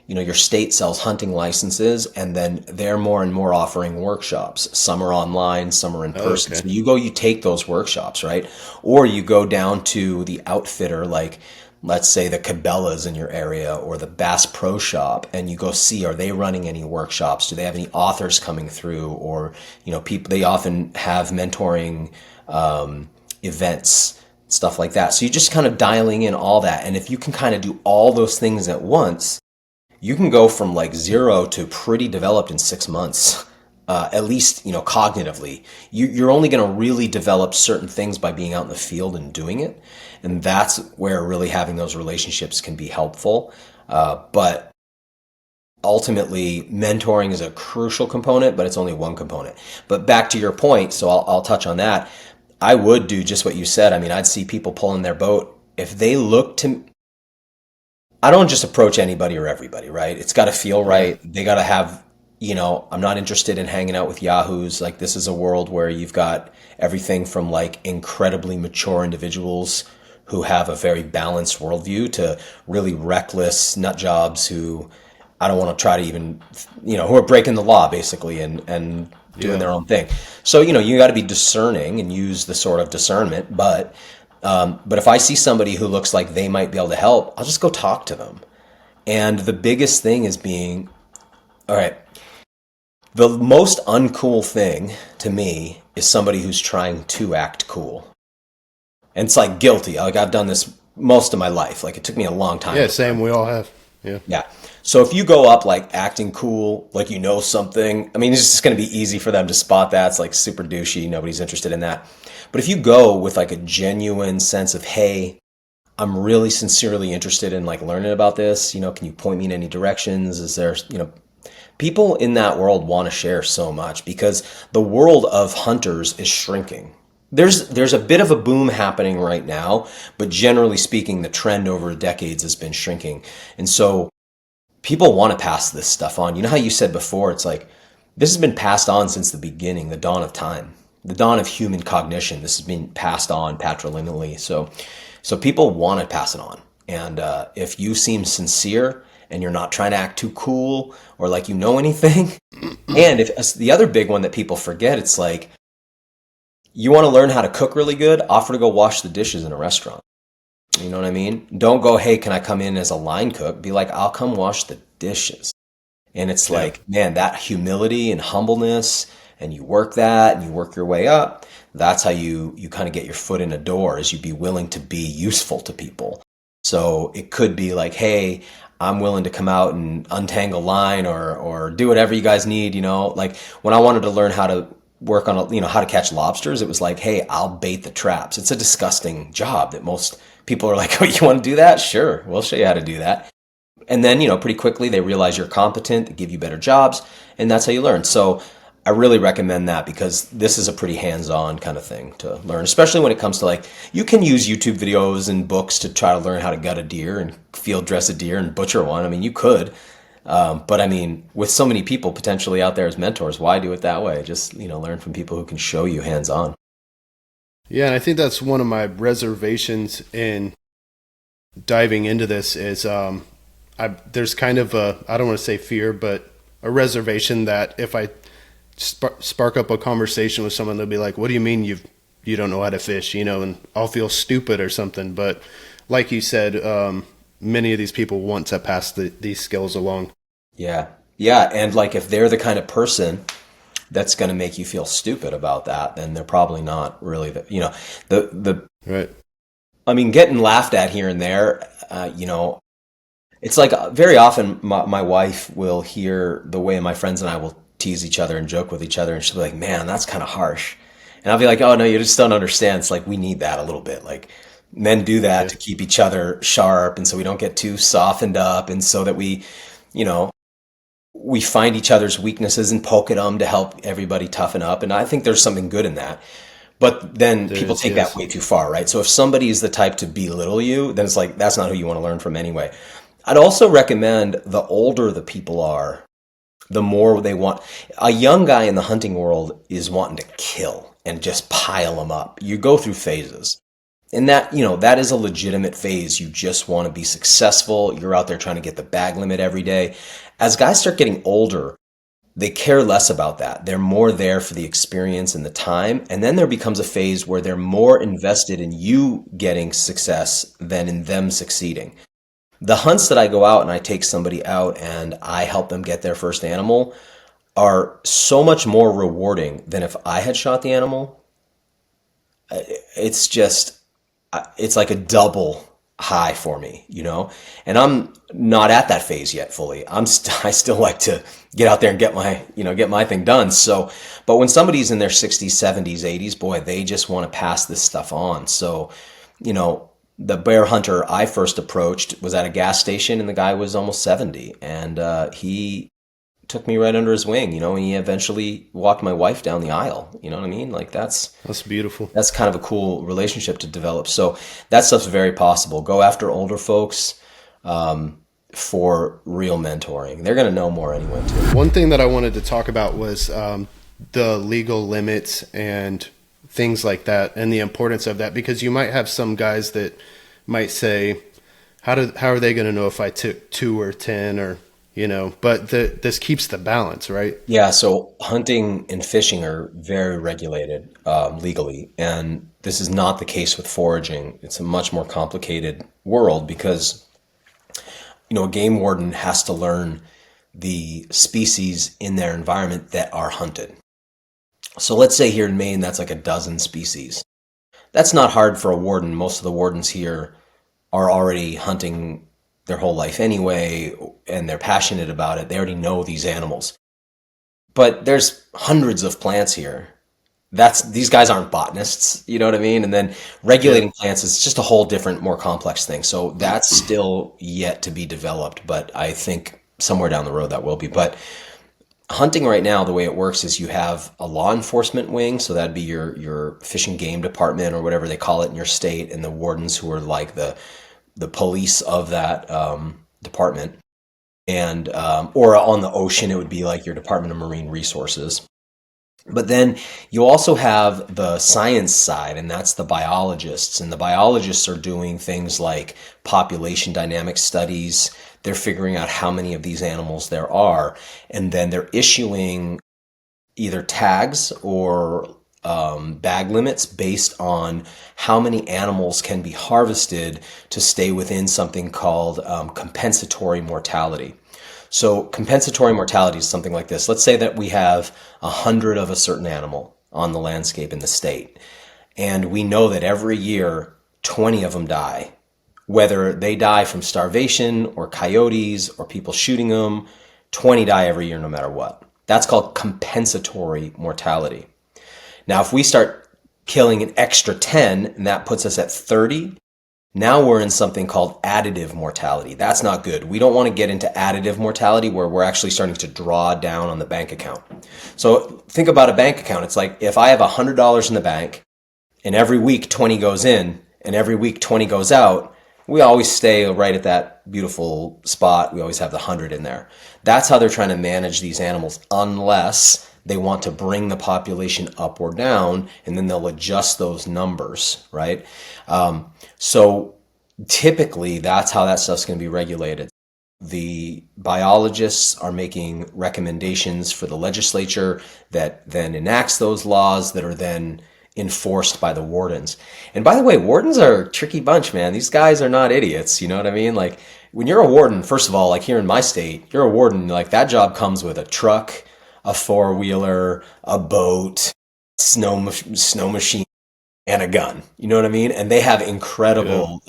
your state sells hunting licenses, and then they're more and more offering workshops. Some are online, some are in person. Okay. So you take those workshops, right? Or you go down to the outfitter, like let's say the Cabela's in your area or the Bass Pro Shop, and you go see, are they running any workshops? Do they have any authors coming through? Or, people, they often have mentoring events, stuff like that. So you're just kind of dialing in all that. And if you can kind of do all those things at once, you can go from like zero to pretty developed in 6 months, at least, cognitively. You're only going to really develop certain things by being out in the field and doing it. And that's where really having those relationships can be helpful. But ultimately, mentoring is a crucial component, but it's only one component. But back to your point, so I'll touch on that. I would do just what you said. I mean, I'd see people pulling their boat. If they look to, I don't just approach anybody or everybody, right? It's got to feel right. They got to have, I'm not interested in hanging out with yahoos. Like, this is a world where you've got everything from like incredibly mature individuals who have a very balanced worldview to really reckless nut jobs who I don't want to try to even, who are breaking the law basically and doing their own thing. So, you got to be discerning and use the sort of discernment, but if I see somebody who looks like they might be able to help, I'll just go talk to them. And the biggest thing is being, all right, the most uncool thing to me is somebody who's trying to act cool. And it's like guilty. Like, I've done this most of my life. Like, it took me a long time. Yeah, same. We all have. Yeah. So if you go up like acting cool, like something, I mean, it's just going to be easy for them to spot that. It's like super douchey. Nobody's interested in that. But if you go with like a genuine sense of, hey, I'm really sincerely interested in like learning about this, can you point me in any directions? Is there, people in that world want to share so much because the world of hunters is shrinking. There's a bit of a boom happening right now, but generally speaking, the trend over decades has been shrinking. And so people want to pass this stuff on. You know how you said before, it's like, this has been passed on since the beginning, the dawn of time, the dawn of human cognition. This has been passed on patrilineally. So people want to pass it on. And if you seem sincere and you're not trying to act too cool or like anything, and if the other big one that people forget, it's like, you want to learn how to cook really good, offer to go wash the dishes in a restaurant. You know what I mean? Don't go, hey, can I come in as a line cook? Be like, I'll come wash the dishes. And it's like, man, that humility and humbleness, and you work that and you work your way up, that's how you kind of get your foot in a door, is you be willing to be useful to people. So it could be like, hey, I'm willing to come out and untangle line or do whatever you guys need, like when I wanted to learn how to work on, how to catch lobsters, it was like, hey, I'll bait the traps. It's a disgusting job that most people are like, oh, you want to do that? Sure, we'll show you how to do that. And then, pretty quickly they realize you're competent, they give you better jobs, and that's how you learn. So I really recommend that, because this is a pretty hands-on kind of thing to learn, especially when it comes to, like, you can use YouTube videos and books to try to learn how to gut a deer and field dress a deer and butcher one. I mean, you could. But I mean, with so many people potentially out there as mentors, why do it that way? Just, learn from people who can show you hands-on. Yeah, and I think that's one of my reservations in diving into this is there's kind of I don't want to say fear, but a reservation that if I spark up a conversation with someone, they'll be like, what do you mean you don't know how to fish, and I'll feel stupid or something. But like you said, many of these people want to pass these skills along. Yeah. And like, if they're the kind of person that's going to make you feel stupid about that, then they're probably not really the right. I mean, getting laughed at here and there, it's like very often my wife will hear the way my friends and I will tease each other and joke with each other, and she'll be like, man, that's kind of harsh. And I'll be like, oh no, you just don't understand. It's like, we need that a little bit. Like, men do that to keep each other sharp, and so we don't get too softened up, and so that we find each other's weaknesses and poke at them to help everybody toughen up. And I think there's something good in that. But then people take that way too far, right? So if somebody is the type to belittle you, then it's like, that's not who you want to learn from anyway. I'd also recommend, the older the people are, the more they want. A young guy in the hunting world is wanting to kill and just pile them up. You go through phases. And that, that is a legitimate phase. You just want to be successful. You're out there trying to get the bag limit every day. As guys start getting older, they care less about that. They're more there for the experience and the time. And then there becomes a phase where they're more invested in you getting success than in them succeeding. The hunts that I go out and I take somebody out and I help them get their first animal are so much more rewarding than if I had shot the animal. It's like a double high for me, and I'm not at that phase yet fully. I still like to get out there and get my thing done. So, but when somebody's in their 60s, 70s, 80s, boy, they just want to pass this stuff on. So, the bear hunter I first approached was at a gas station, and the guy was almost 70, and he took me right under his wing, and he eventually walked my wife down the aisle. You know what I mean? Like, that's beautiful. That's kind of a cool relationship to develop. So that stuff's very possible. Go after older folks for real mentoring. They're going to know more anyway, too. One thing that I wanted to talk about was the legal limits and things like that, and the importance of that, because you might have some guys that might say, how are they going to know if I took 2 or 10 or, but this keeps the balance, right? Yeah. So hunting and fishing are very regulated legally. And this is not the case with foraging. It's a much more complicated world because, a game warden has to learn the species in their environment that are hunted. So let's say here in Maine, that's like a dozen species. That's not hard for a warden. Most of the wardens here are already hunting their whole life anyway, and they're passionate about it. They already know these animals. But there's hundreds of plants here. These guys aren't botanists, you know what I mean? And then regulating plants is just a whole different, more complex thing. So that's still yet to be developed, but I think somewhere down the road that will be. But hunting right now, the way it works is you have a law enforcement wing, so that'd be your fish and game department or whatever they call it in your state, and the wardens who are like the police of that department. And or on the ocean, it would be like your Department of Marine Resources. But then you also have the science side, and that's the biologists. And the biologists are doing things like population dynamic studies. They're figuring out how many of these animals there are. And then they're issuing either tags or bag limits based on how many animals can be harvested to stay within something called compensatory mortality. So compensatory mortality is something like this. Let's say that we have 100 of a certain animal, on the landscape in the state. And we know that every year, 20 of them die, whether they die from starvation or coyotes or people shooting them. 20 die every year no matter what. That's called compensatory mortality. Now, if we start killing an extra 10 and that puts us at 30, now we're in something called additive mortality. That's not good. We don't want to get into additive mortality where we're actually starting to draw down on the bank account. So think about a bank account. It's like if I have $100 in the bank and every week 20 goes in and every week 20 goes out, we always stay right at that beautiful spot. We always have the 100 in there. That's how they're trying to manage these animals, unless they want to bring the population up or down, and then they'll adjust those numbers, right? So typically, that's how that stuff's going to be regulated. The biologists are making recommendations for the legislature that then enacts those laws that are then enforced by the wardens. And by the way, wardens are a tricky bunch, man. These guys are not idiots, you know what I mean? Like, when you're a warden, first of all, like here in my state, you're a warden, like that job comes with a truck, a four-wheeler, a boat, snow machine, and a gun. You know what I mean? And they have incredible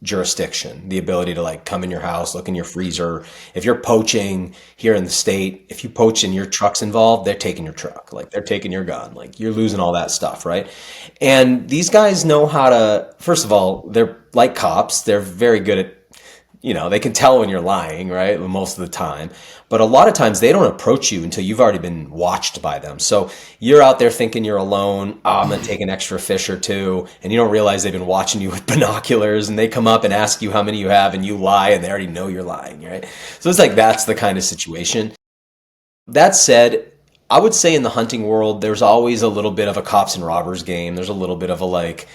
jurisdiction, the ability to like come in your house, look in your freezer. If you're poaching here in the state, if you poach and your truck's involved, they're taking your truck. Like they're taking your gun. Like you're losing all that stuff, right? And these guys know how to, first of all, they're like cops. They're very good at, they can tell when you're lying, right? Most of the time. But a lot of times they don't approach you until you've already been watched by them. So you're out there thinking you're alone. Oh, I'm going to take an extra fish or two. And you don't realize they've been watching you with binoculars, and they come up and ask you how many you have, and you lie, and they already know you're lying, right? So it's like that's the kind of situation. That said, I would say in the hunting world, there's always a little bit of a cops and robbers game. There's a little bit of a like,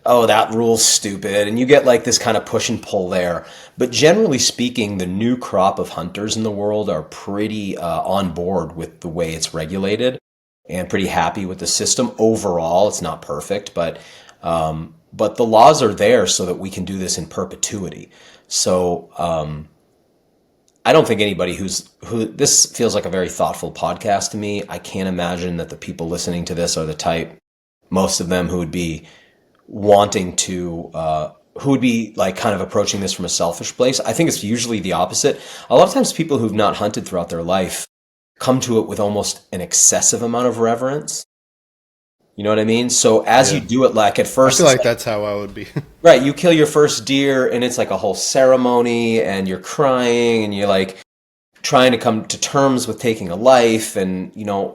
oh, that rule's stupid. And you get like this kind of push and pull there. But generally speaking, the new crop of hunters in the world are pretty on board with the way it's regulated and pretty happy with the system. Overall, it's not perfect, but the laws are there so that we can do this in perpetuity. So I don't think anybody this feels like a very thoughtful podcast to me. I can't imagine that the people listening to this are the type, most of them who would be wanting to, who would be like kind of approaching this from a selfish place. I think it's usually the opposite. A lot of times people who've not hunted throughout their life come to it with almost an excessive amount of reverence. You know what I mean? So as you do it, like at first, I feel like that's how I would be. Right. You kill your first deer and it's like a whole ceremony and you're crying and you're like trying to come to terms with taking a life. And,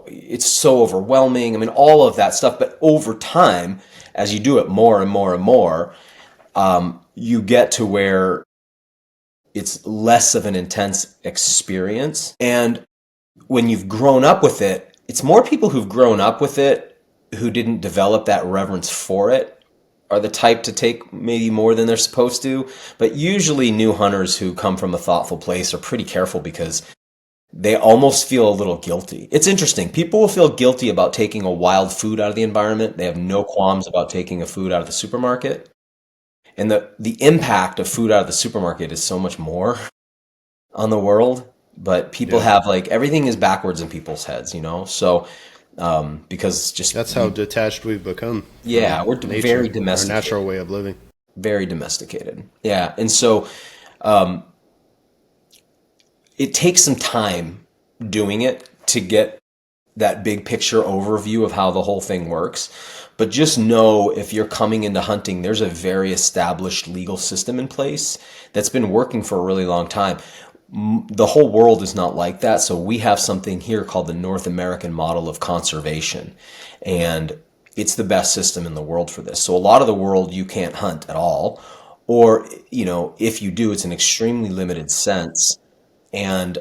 it's so overwhelming. I mean, all of that stuff. But over time, as you do it more and more and more, you get to where it's less of an intense experience. And when you've grown up with it, it's more people who've grown up with it who didn't develop that reverence for it are the type to take maybe more than they're supposed to. But usually new hunters who come from a thoughtful place are pretty careful because they almost feel a little guilty. It's interesting. People will feel guilty about taking a wild food out of the environment. They have no qualms about taking a food out of the supermarket. And the impact of food out of the supermarket is so much more on the world. But people have like, everything is backwards in people's heads, So, because just... That's how detached we've become. Yeah, we're nature, very domesticated. Our natural way of living. Very domesticated. Yeah. And so, it takes some time doing it to get that big picture overview of how the whole thing works. But just know if you're coming into hunting, there's a very established legal system in place that's been working for a really long time. The whole world is not like that. So we have something here called the North American model of conservation. And it's the best system in the world for this. So a lot of the world you can't hunt at all. Or, if you do, it's an extremely limited sense. And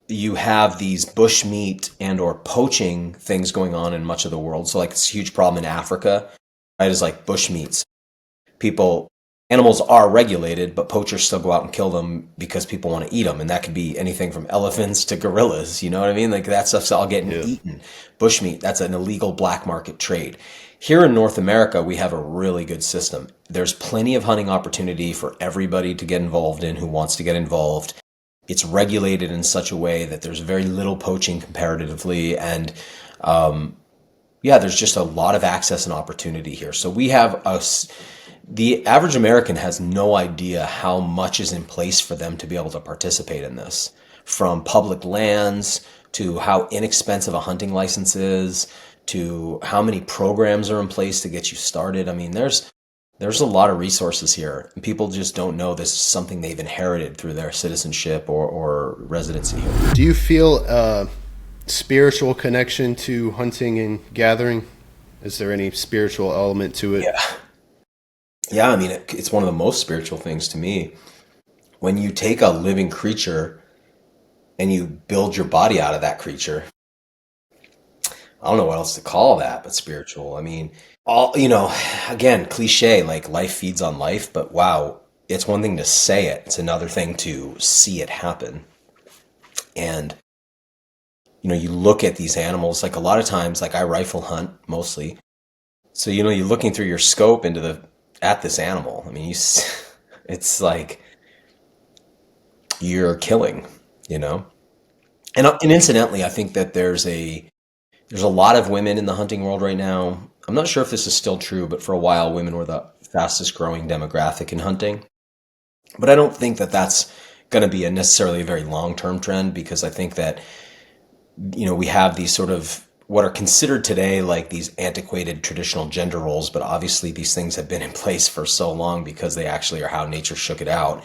you have these bushmeat and or poaching things going on in much of the world. So like it's a huge problem in Africa, right? Is like bushmeats. Animals are regulated, but poachers still go out and kill them because people want to eat them. And that could be anything from elephants to gorillas. You know what I mean? Like that stuff's all getting eaten. Bushmeat, that's an illegal black market trade. Here in North America, we have a really good system. There's plenty of hunting opportunity for everybody to get involved in who wants to get involved. It's regulated in such a way that there's very little poaching comparatively, and yeah, there's just a lot of access and opportunity here. So the average American has no idea how much is in place for them to be able to participate in this, from public lands to how inexpensive a hunting license is to how many programs are in place to get you started. I mean, there's a lot of resources here, and people just don't know this is something they've inherited through their citizenship or residency here. Do you feel a spiritual connection to hunting and gathering? Is there any spiritual element to it? Yeah, I mean, it's one of the most spiritual things to me. When you take a living creature and you build your body out of that creature, I don't know what else to call that but spiritual. I mean, again, cliche, like life feeds on life, but wow, it's one thing to say it. It's another thing to see it happen. And, you look at these animals, like a lot of times, like I rifle hunt mostly. So, you're looking through your scope at this animal. I mean, it's like you're killing, And incidentally, I think that there's a lot of women in the hunting world right now. I'm not sure if this is still true, but for a while, women were the fastest growing demographic in hunting. But I don't think that that's going to be necessarily a very long-term trend, because I think that, we have these sort of what are considered today like these antiquated traditional gender roles, but obviously these things have been in place for so long because they actually are how nature shook it out.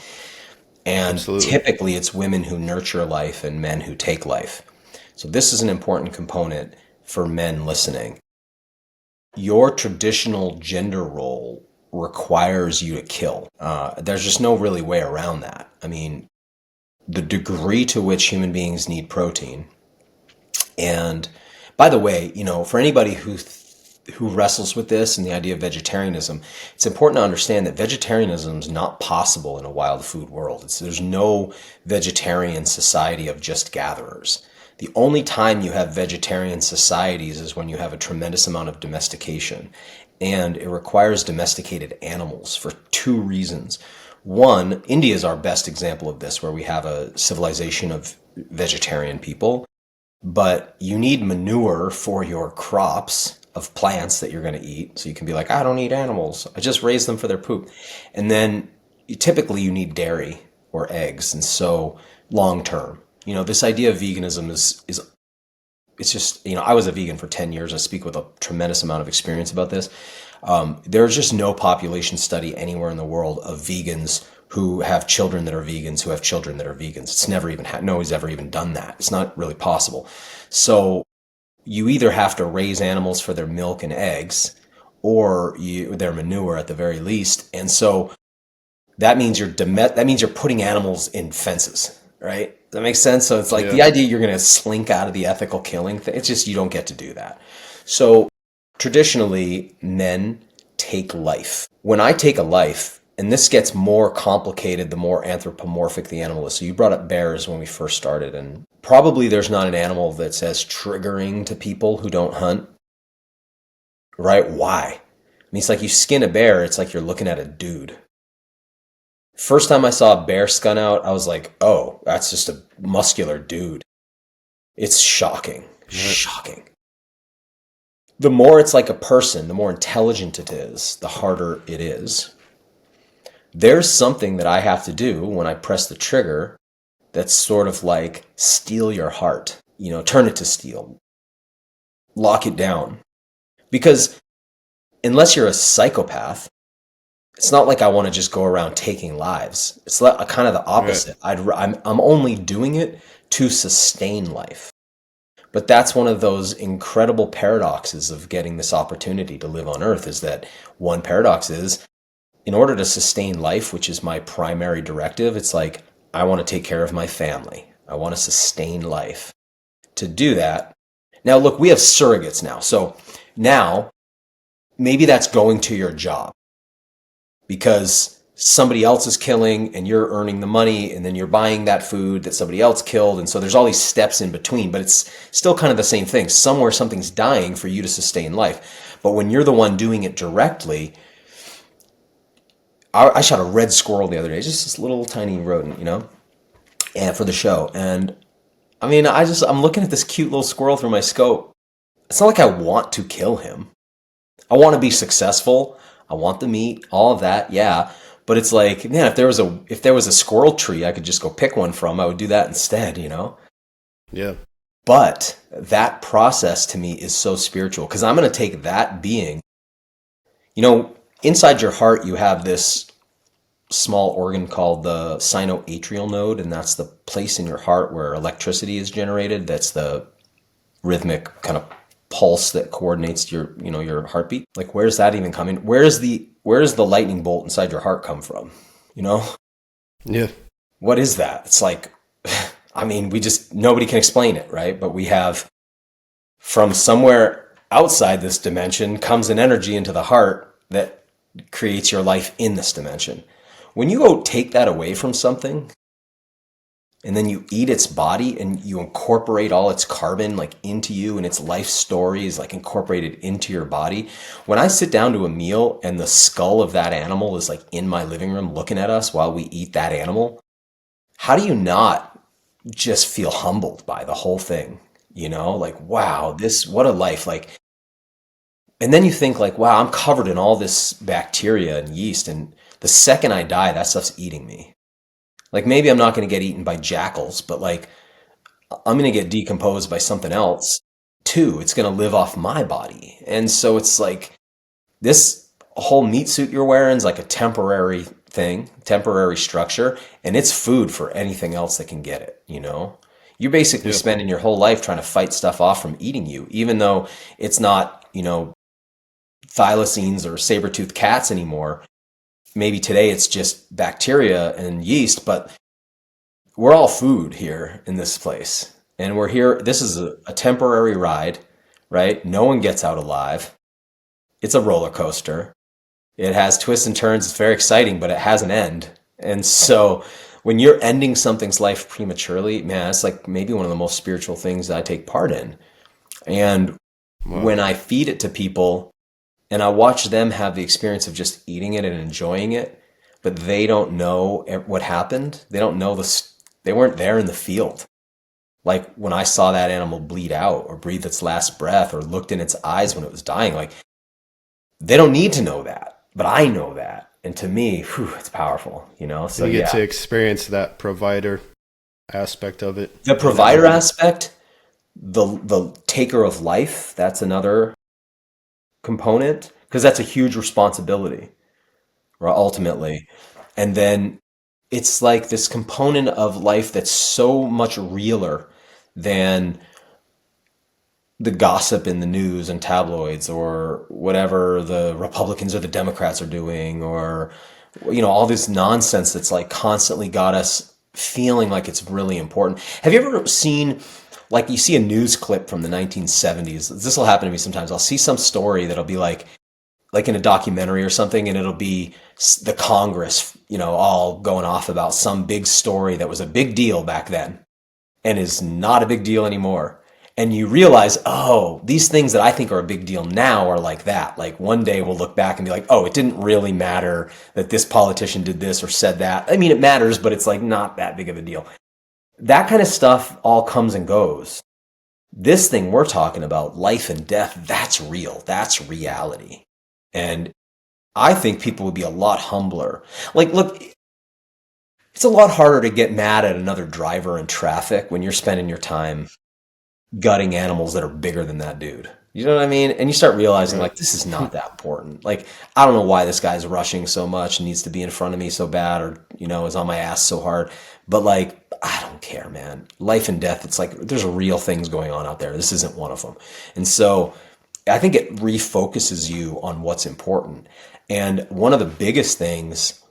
And Absolutely. Typically it's women who nurture life and men who take life. So this is an important component for men listening. Your traditional gender role requires you to kill. There's just no really way around that. I mean, the degree to which human beings need protein. And by the way, for anybody who wrestles with this and the idea of vegetarianism, it's important to understand that vegetarianism is not possible in a wild food world. There's no vegetarian society of just gatherers. The only time you have vegetarian societies is when you have a tremendous amount of domestication. And it requires domesticated animals for two reasons. One, India is our best example of this, where we have a civilization of vegetarian people. But you need manure for your crops of plants that you're going to eat. So you can be like, I don't eat animals. I just raise them for their poop. And then typically you need dairy or eggs. And so long term, this idea of veganism is it's just, I was a vegan for 10 years. I speak with a tremendous amount of experience about this. There's just no population study anywhere in the world of vegans who have children that are vegans, who have children that are vegans. It's never even nobody's ever even done that. It's not really possible. So you either have to raise animals for their milk and eggs, or their manure at the very least. And so that means you're putting animals in fences, right? Does that make sense? So it's like the idea you're going to slink out of the ethical killing thing. It's just, you don't get to do that. So traditionally, men take life. When I take a life, and this gets more complicated the more anthropomorphic the animal is. So you brought up bears when we first started, and probably there's not an animal that's as triggering to people who don't hunt, right? Why? I mean, it's like you skin a bear, it's like you're looking at a dude. First time I saw a bear skun out, I was like, oh, that's just a muscular dude. It's shocking. Shocking. The more it's like a person, the more intelligent it is, the harder it is. There's something that I have to do when I press the trigger that's sort of like steal your heart, turn it to steel, lock it down. Because unless you're a psychopath, it's not like I want to just go around taking lives. It's kind of the opposite. Right. I'm only doing it to sustain life. But that's one of those incredible paradoxes of getting this opportunity to live on Earth, is that one paradox is, in order to sustain life, which is my primary directive, it's like, I want to take care of my family. I want to sustain life. To do that, now look, we have surrogates now. So now, maybe that's going to your job because somebody else is killing and you're earning the money, and then you're buying that food that somebody else killed. And so there's all these steps in between, but it's still kind of the same thing. Somewhere something's dying for you to sustain life. But when you're the one doing it directly, I shot a red squirrel the other day, just this little tiny rodent, and for the show. And I mean, I'm looking at this cute little squirrel through my scope. it's not like I want to kill him. I want to be successful. I want the meat, all of that. Yeah. But it's like, man, if there was a squirrel tree I could just go pick one from, I would do that instead, you know? Yeah. But that process to me is so spiritual because I'm going to take that being, you know, inside your heart, you have this small organ called the sinoatrial node, and that's the place in your heart where electricity is generated. That's the rhythmic kind of pulse that coordinates your, you know, your heartbeat. Like, where's that even coming? Where's the lightning bolt inside your heart come from? You know? Yeah. What is that? It's like, I mean, nobody can explain it, right? But we have, from somewhere outside this dimension comes an energy into the heart that creates your life in this dimension. When you go take that away from something and then you eat its body and you incorporate all its carbon like into you and its life story is like incorporated into your body. When I sit down to a meal and the skull of that animal is like in my living room looking at us while we eat that animal, how do you not just feel humbled by the whole thing? You know, like, wow, what a life. Like, and then you think like, wow, I'm covered in all this bacteria and yeast. And the second I die, that stuff's eating me. Like maybe I'm not going to get eaten by jackals, but like I'm going to get decomposed by something else too. It's going to live off my body. And so it's like this whole meat suit you're wearing is like a temporary thing, temporary structure, and it's food for anything else that can get it, you know? You're basically spending your whole life trying to fight stuff off from eating you, even though it's not, you know, thylacines or saber-toothed cats anymore. Maybe today it's just bacteria and yeast, but we're all food here in this place. And we're here, this is a temporary ride, right? No one gets out alive. It's a roller coaster. It has twists and turns. It's very exciting, but it has an end. And so when you're ending something's life prematurely, man, it's like maybe one of the most spiritual things that I take part in. And when I feed it to people and I watch them have the experience of just eating it and enjoying it, but they don't know what happened. They don't know they weren't there in the field. Like when I saw that animal bleed out or breathe its last breath or looked in its eyes when it was dying, like they don't need to know that, but I know that. And to me, it's powerful, you know? So you get to experience that provider aspect of it. The provider aspect, the taker of life, that's another component because that's a huge responsibility, right, ultimately. And then it's like this component of life that's so much realer than the gossip in the news and tabloids or whatever the Republicans or the Democrats are doing or, you know, all this nonsense that's like constantly got us feeling like it's really important. Have you ever seen, like you see a news clip from the 1970s? This will happen to me sometimes. I'll see some story that'll be like in a documentary or something, and it'll be the Congress, you know, all going off about some big story that was a big deal back then and is not a big deal anymore. And you realize, oh, these things that I think are a big deal now are like that. Like one day we'll look back and be like, oh, it didn't really matter that this politician did this or said that. I mean, it matters, but it's like not that big of a deal. That kind of stuff all comes and goes. This thing we're talking about, life and death, that's real. That's reality. And I think people would be a lot humbler. Like, look, it's a lot harder to get mad at another driver in traffic when you're spending your time gutting animals that are bigger than that dude. You know what I mean? And you start realizing, like, this is not that important. Like, I don't know why this guy's rushing so much and needs to be in front of me so bad or, you know, is on my ass so hard. But, like, I don't care, man. Life and death, it's like there's real things going on out there. This isn't one of them. And so I think it refocuses you on what's important. And one of the biggest things,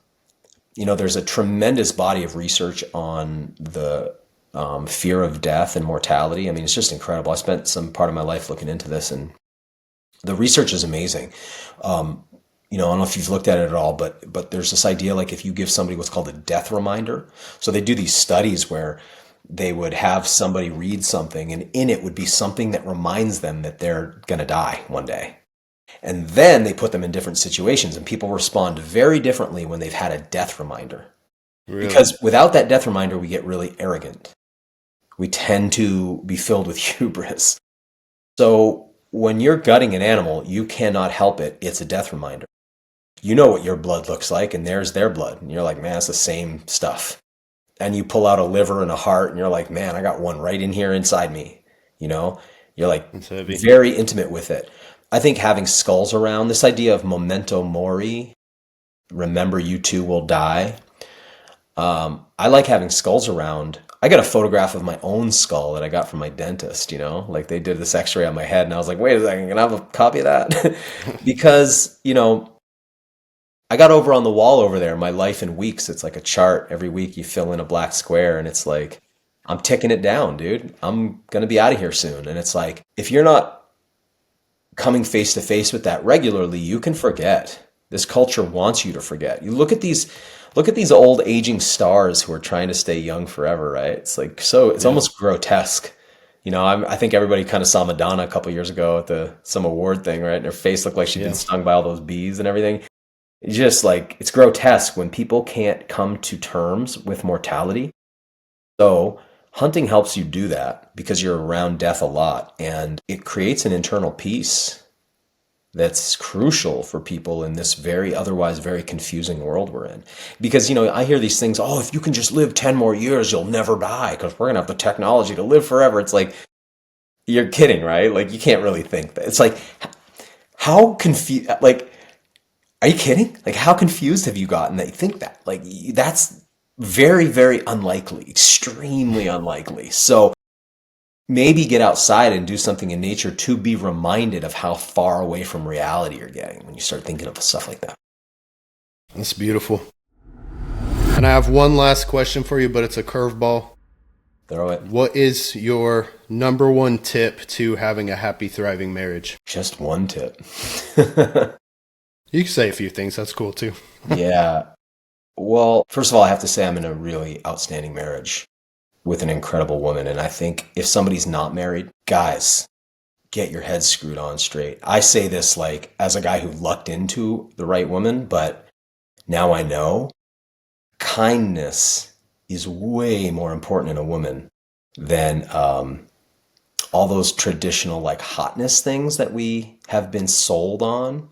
you know, there's a tremendous body of research on the fear of death and mortality. I mean, it's just incredible. I spent some part of my life looking into this, and the research is amazing. You know, I don't know if you've looked at it at all, but there's this idea, like if you give somebody what's called a death reminder. So they do these studies where they would have somebody read something, and in it would be something that reminds them that they're going to die one day. And then they put them in different situations, and people respond very differently when they've had a death reminder. Really? Because without that death reminder, we get really arrogant. We tend to be filled with hubris. So when you're gutting an animal, you cannot help it. It's a death reminder. You know what your blood looks like, and there's their blood. And you're like, man, it's the same stuff. And you pull out a liver and a heart, and you're like, man, I got one right in here inside me. You know, you're like very intimate with it. I think having skulls around, this idea of memento mori, remember you too will die. I like having skulls around. I got a photograph of my own skull that I got from my dentist, you know, like they did this x-ray on my head and I was like, wait a second, can I have a copy of that? Because, you know, I got over on the wall over there, my life in weeks. It's like a chart. Every week you fill in a black square and it's like, I'm ticking it down, dude. I'm going to be out of here soon. And it's like, if you're not coming face to face with that regularly, you can forget. This culture wants you to forget. You look at these old aging stars who are trying to stay young forever, right? It's like, so it's almost grotesque. You know, I think everybody kind of saw Madonna a couple years ago at some award thing, right? And her face looked like she'd been stung by all those bees and everything. It's just like, it's grotesque when people can't come to terms with mortality. So hunting helps you do that because you're around death a lot, and it creates an internal peace that's crucial for people in this otherwise very confusing world we're in. Because, you know, I hear these things, oh, if you can just live 10 more years, you'll never die because we're going to have the technology to live forever. It's like, you're kidding, right? Like, you can't really think that. It's like, how confused, like, are you kidding? Like, how confused have you gotten that you think that? Like, that's very, very unlikely, extremely unlikely. So maybe get outside and do something in nature to be reminded of how far away from reality you're getting when you start thinking of stuff like that. That's beautiful. And I have one last question for you, but it's a curveball. Throw it. What is your number one tip to having a happy, thriving marriage? Just one tip. You can say a few things. That's cool too. Yeah. Well, first of all, I have to say I'm in a really outstanding marriage with an incredible woman. And I think if somebody's not married, guys, get your head screwed on straight. I say this like as a guy who lucked into the right woman, but now I know kindness is way more important in a woman than all those traditional like hotness things that we have been sold on.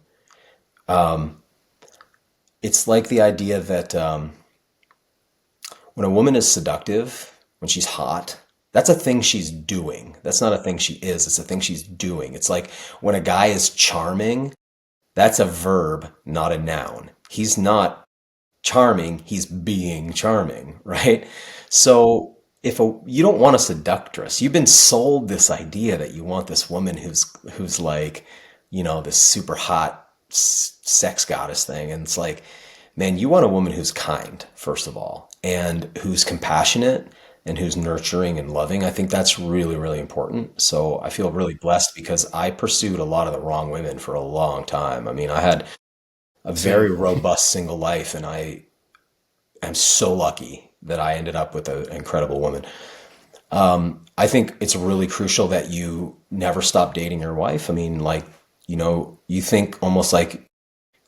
It's like the idea that when a woman is seductive, when she's hot, that's a thing she's doing. That's not a thing she is. It's a thing she's doing. It's like when a guy is charming, that's a verb, not a noun. He's not charming, he's being charming, right? So you don't want a seductress. You've been sold this idea that you want this woman who's like, you know, this super hot sex goddess thing. And it's like, man, you want a woman who's kind, first of all, and who's compassionate and who's nurturing and loving. I think that's really, really important. So I feel really blessed because I pursued a lot of the wrong women for a long time. I mean, I had a very robust single life, and I am so lucky that I ended up with an incredible woman. I think it's really crucial that you never stop dating your wife. I mean, like, you know, you think almost like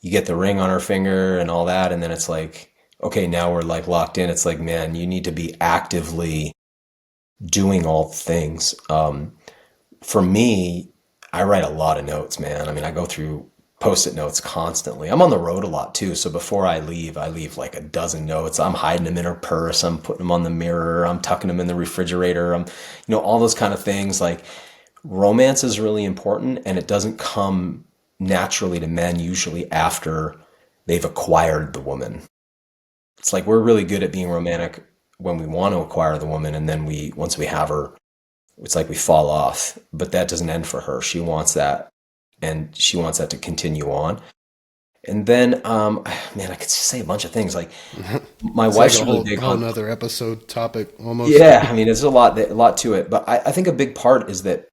you get the ring on her finger and all that, and then it's like, okay, now we're like locked in. It's like, man, you need to be actively doing all the things. For me, I write a lot of notes, man. I mean, I go through Post-it notes constantly. I'm on the road a lot too. So before I leave like a dozen notes. I'm hiding them in her purse. I'm putting them on the mirror. I'm tucking them in the refrigerator. All those kind of things. Like, romance is really important, and it doesn't come naturally to men usually after they've acquired the woman. It's like we're really good at being romantic when we want to acquire the woman, and then once we have her, it's like we fall off. But that doesn't end for her. She wants that, and she wants that to continue on. And then, man, I could say a bunch of things. Like, my wife's like really big on another episode topic almost. Yeah, I mean, there's a lot to it. But I think a big part is that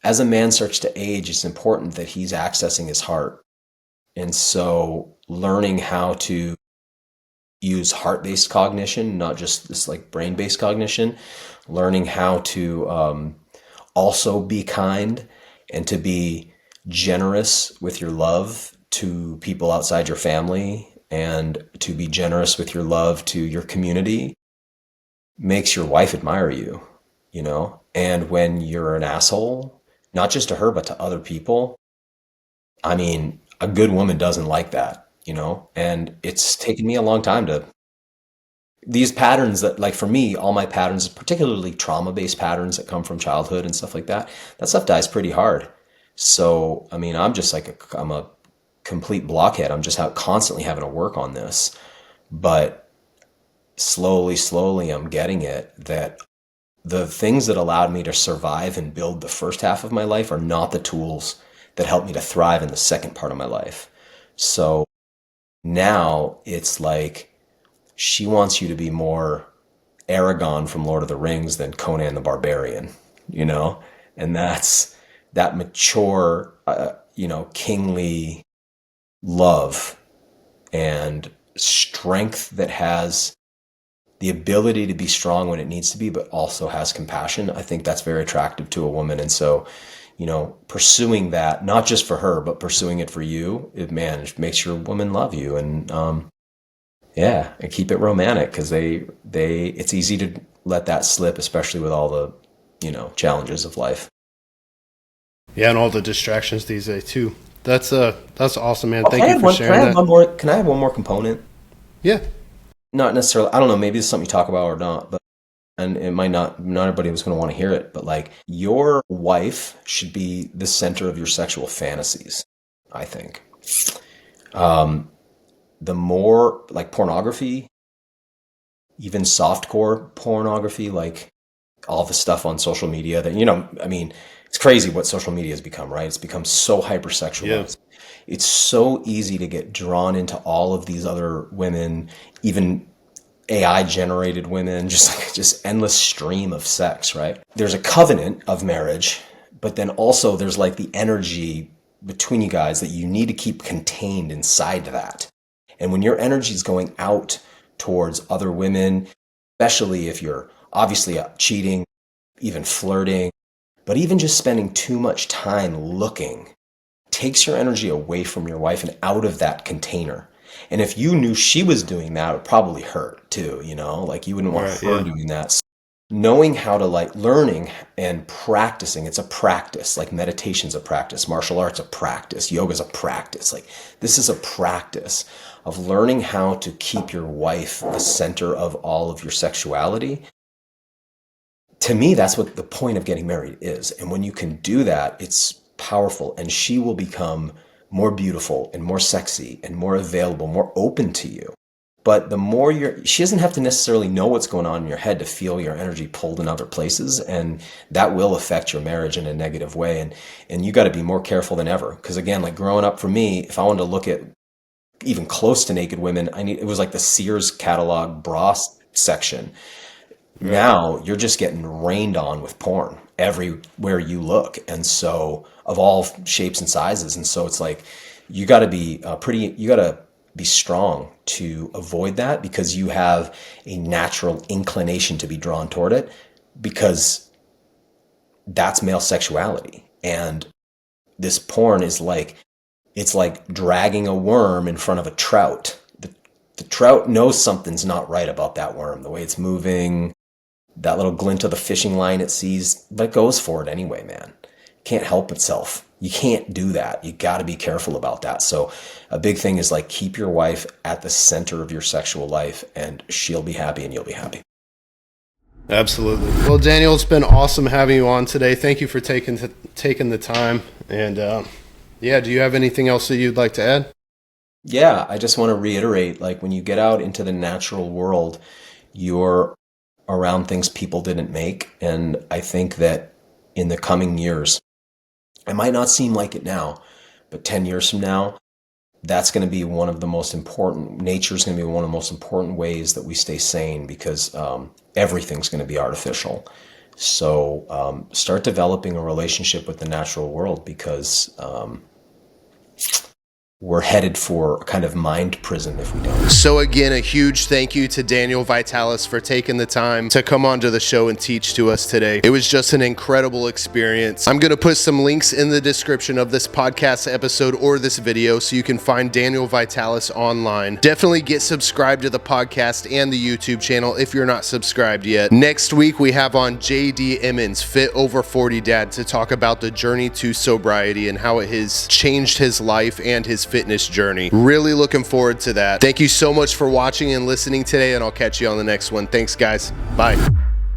as a man starts to age, it's important that he's accessing his heart. And so learning how to use heart-based cognition, not just this like brain-based cognition, learning how to also be kind and to be generous with your love to people outside your family, and to be generous with your love to your community makes your wife admire you, you know? And when you're an asshole not just to her, but to other people. I mean, a good woman doesn't like that, and it's taken me a long time to these patterns that, like, for me, all my patterns, particularly trauma-based patterns that come from childhood and stuff like that, that stuff dies pretty hard. So, I mean, I'm a complete blockhead. I'm just constantly having to work on this. But slowly, slowly, I'm getting it that the things that allowed me to survive and build the first half of my life are not the tools that help me to thrive in the second part of my life. So now it's like she wants you to be more Aragon from Lord of the Rings than Conan the Barbarian, you know? And that's that mature, kingly love and strength that has the ability to be strong when it needs to be, but also has compassion. I think that's very attractive to a woman. And so, pursuing that, not just for her, but pursuing it for you, it makes your woman love you. And, yeah, and keep it romantic because it's easy to let that slip, especially with all the, challenges of life. Yeah, and all the distractions these days too. That's awesome, man. Oh, Thank you for sharing that. Can I have one more component? Yeah. Not necessarily, I don't know, maybe it's something you talk about or not, but, and it might not everybody was going to want to hear it, but like your wife should be the center of your sexual fantasies, I think. The more like pornography, even softcore pornography, like all the stuff on social media that, I mean, it's crazy what social media has become, right? It's become so hypersexualized. Yeah. It's so easy to get drawn into all of these other women, even AI generated women, just endless stream of sex, right? There's a covenant of marriage, but then also there's like the energy between you guys that you need to keep contained inside that. And when your energy is going out towards other women, especially if you're obviously cheating, even flirting, but even just spending too much time looking, takes your energy away from your wife and out of that container. And if you knew she was doing that, it would probably hurt too, like you wouldn't want her doing that. So knowing how to learning and practicing, it's a practice, like meditation's a practice, martial arts a practice, yoga's a practice. Like this is a practice of learning how to keep your wife the center of all of your sexuality. To me, that's what the point of getting married is. And when you can do that, it's powerful, and she will become more beautiful and more sexy and more available, more open to you. But the more she doesn't have to necessarily know what's going on in your head to feel your energy pulled in other places. And that will affect your marriage in a negative way. And you got to be more careful than ever. Because again, like growing up for me, if I wanted to look at even close to naked women, it was like the Sears catalog bra section. Right. Now you're just getting rained on with porn everywhere you look. And so of all shapes and sizes. And so it's like, you got to be be strong to avoid that, because you have a natural inclination to be drawn toward it, because that's male sexuality. And this porn is it's like dragging a worm in front of a trout. The trout knows something's not right about that worm, the way it's moving, that little glint of the fishing line it sees, but it goes for it anyway, man. Can't help itself. You can't do that. You got to be careful about that. So a big thing is keep your wife at the center of your sexual life, and she'll be happy and you'll be happy. Absolutely. Well, Daniel, it's been awesome having you on today. Thank you for taking the time. And do you have anything else that you'd like to add? Yeah, I just want to reiterate, when you get out into the natural world, you're around things people didn't make. And I think that in the coming years, it might not seem like it now, but 10 years from now, that's going to be one of the most important, nature's going to be one of the most important ways that we stay sane, because everything's going to be artificial. So start developing a relationship with the natural world, because we're headed for a kind of mind prison if we don't. So again, a huge thank you to Daniel Vitalis for taking the time to come onto the show and teach to us today. It was just an incredible experience. I'm going to put some links in the description of this podcast episode or this video so you can find Daniel Vitalis online. Definitely get subscribed to the podcast and the YouTube channel if you're not subscribed yet. Next week, we have on JD Emmons, Fit Over 40 Dad, to talk about the journey to sobriety and how it has changed his life and his fitness journey. Really looking forward to that. Thank you so much for watching and listening today, and I'll catch you on the next one. Thanks, guys. Bye.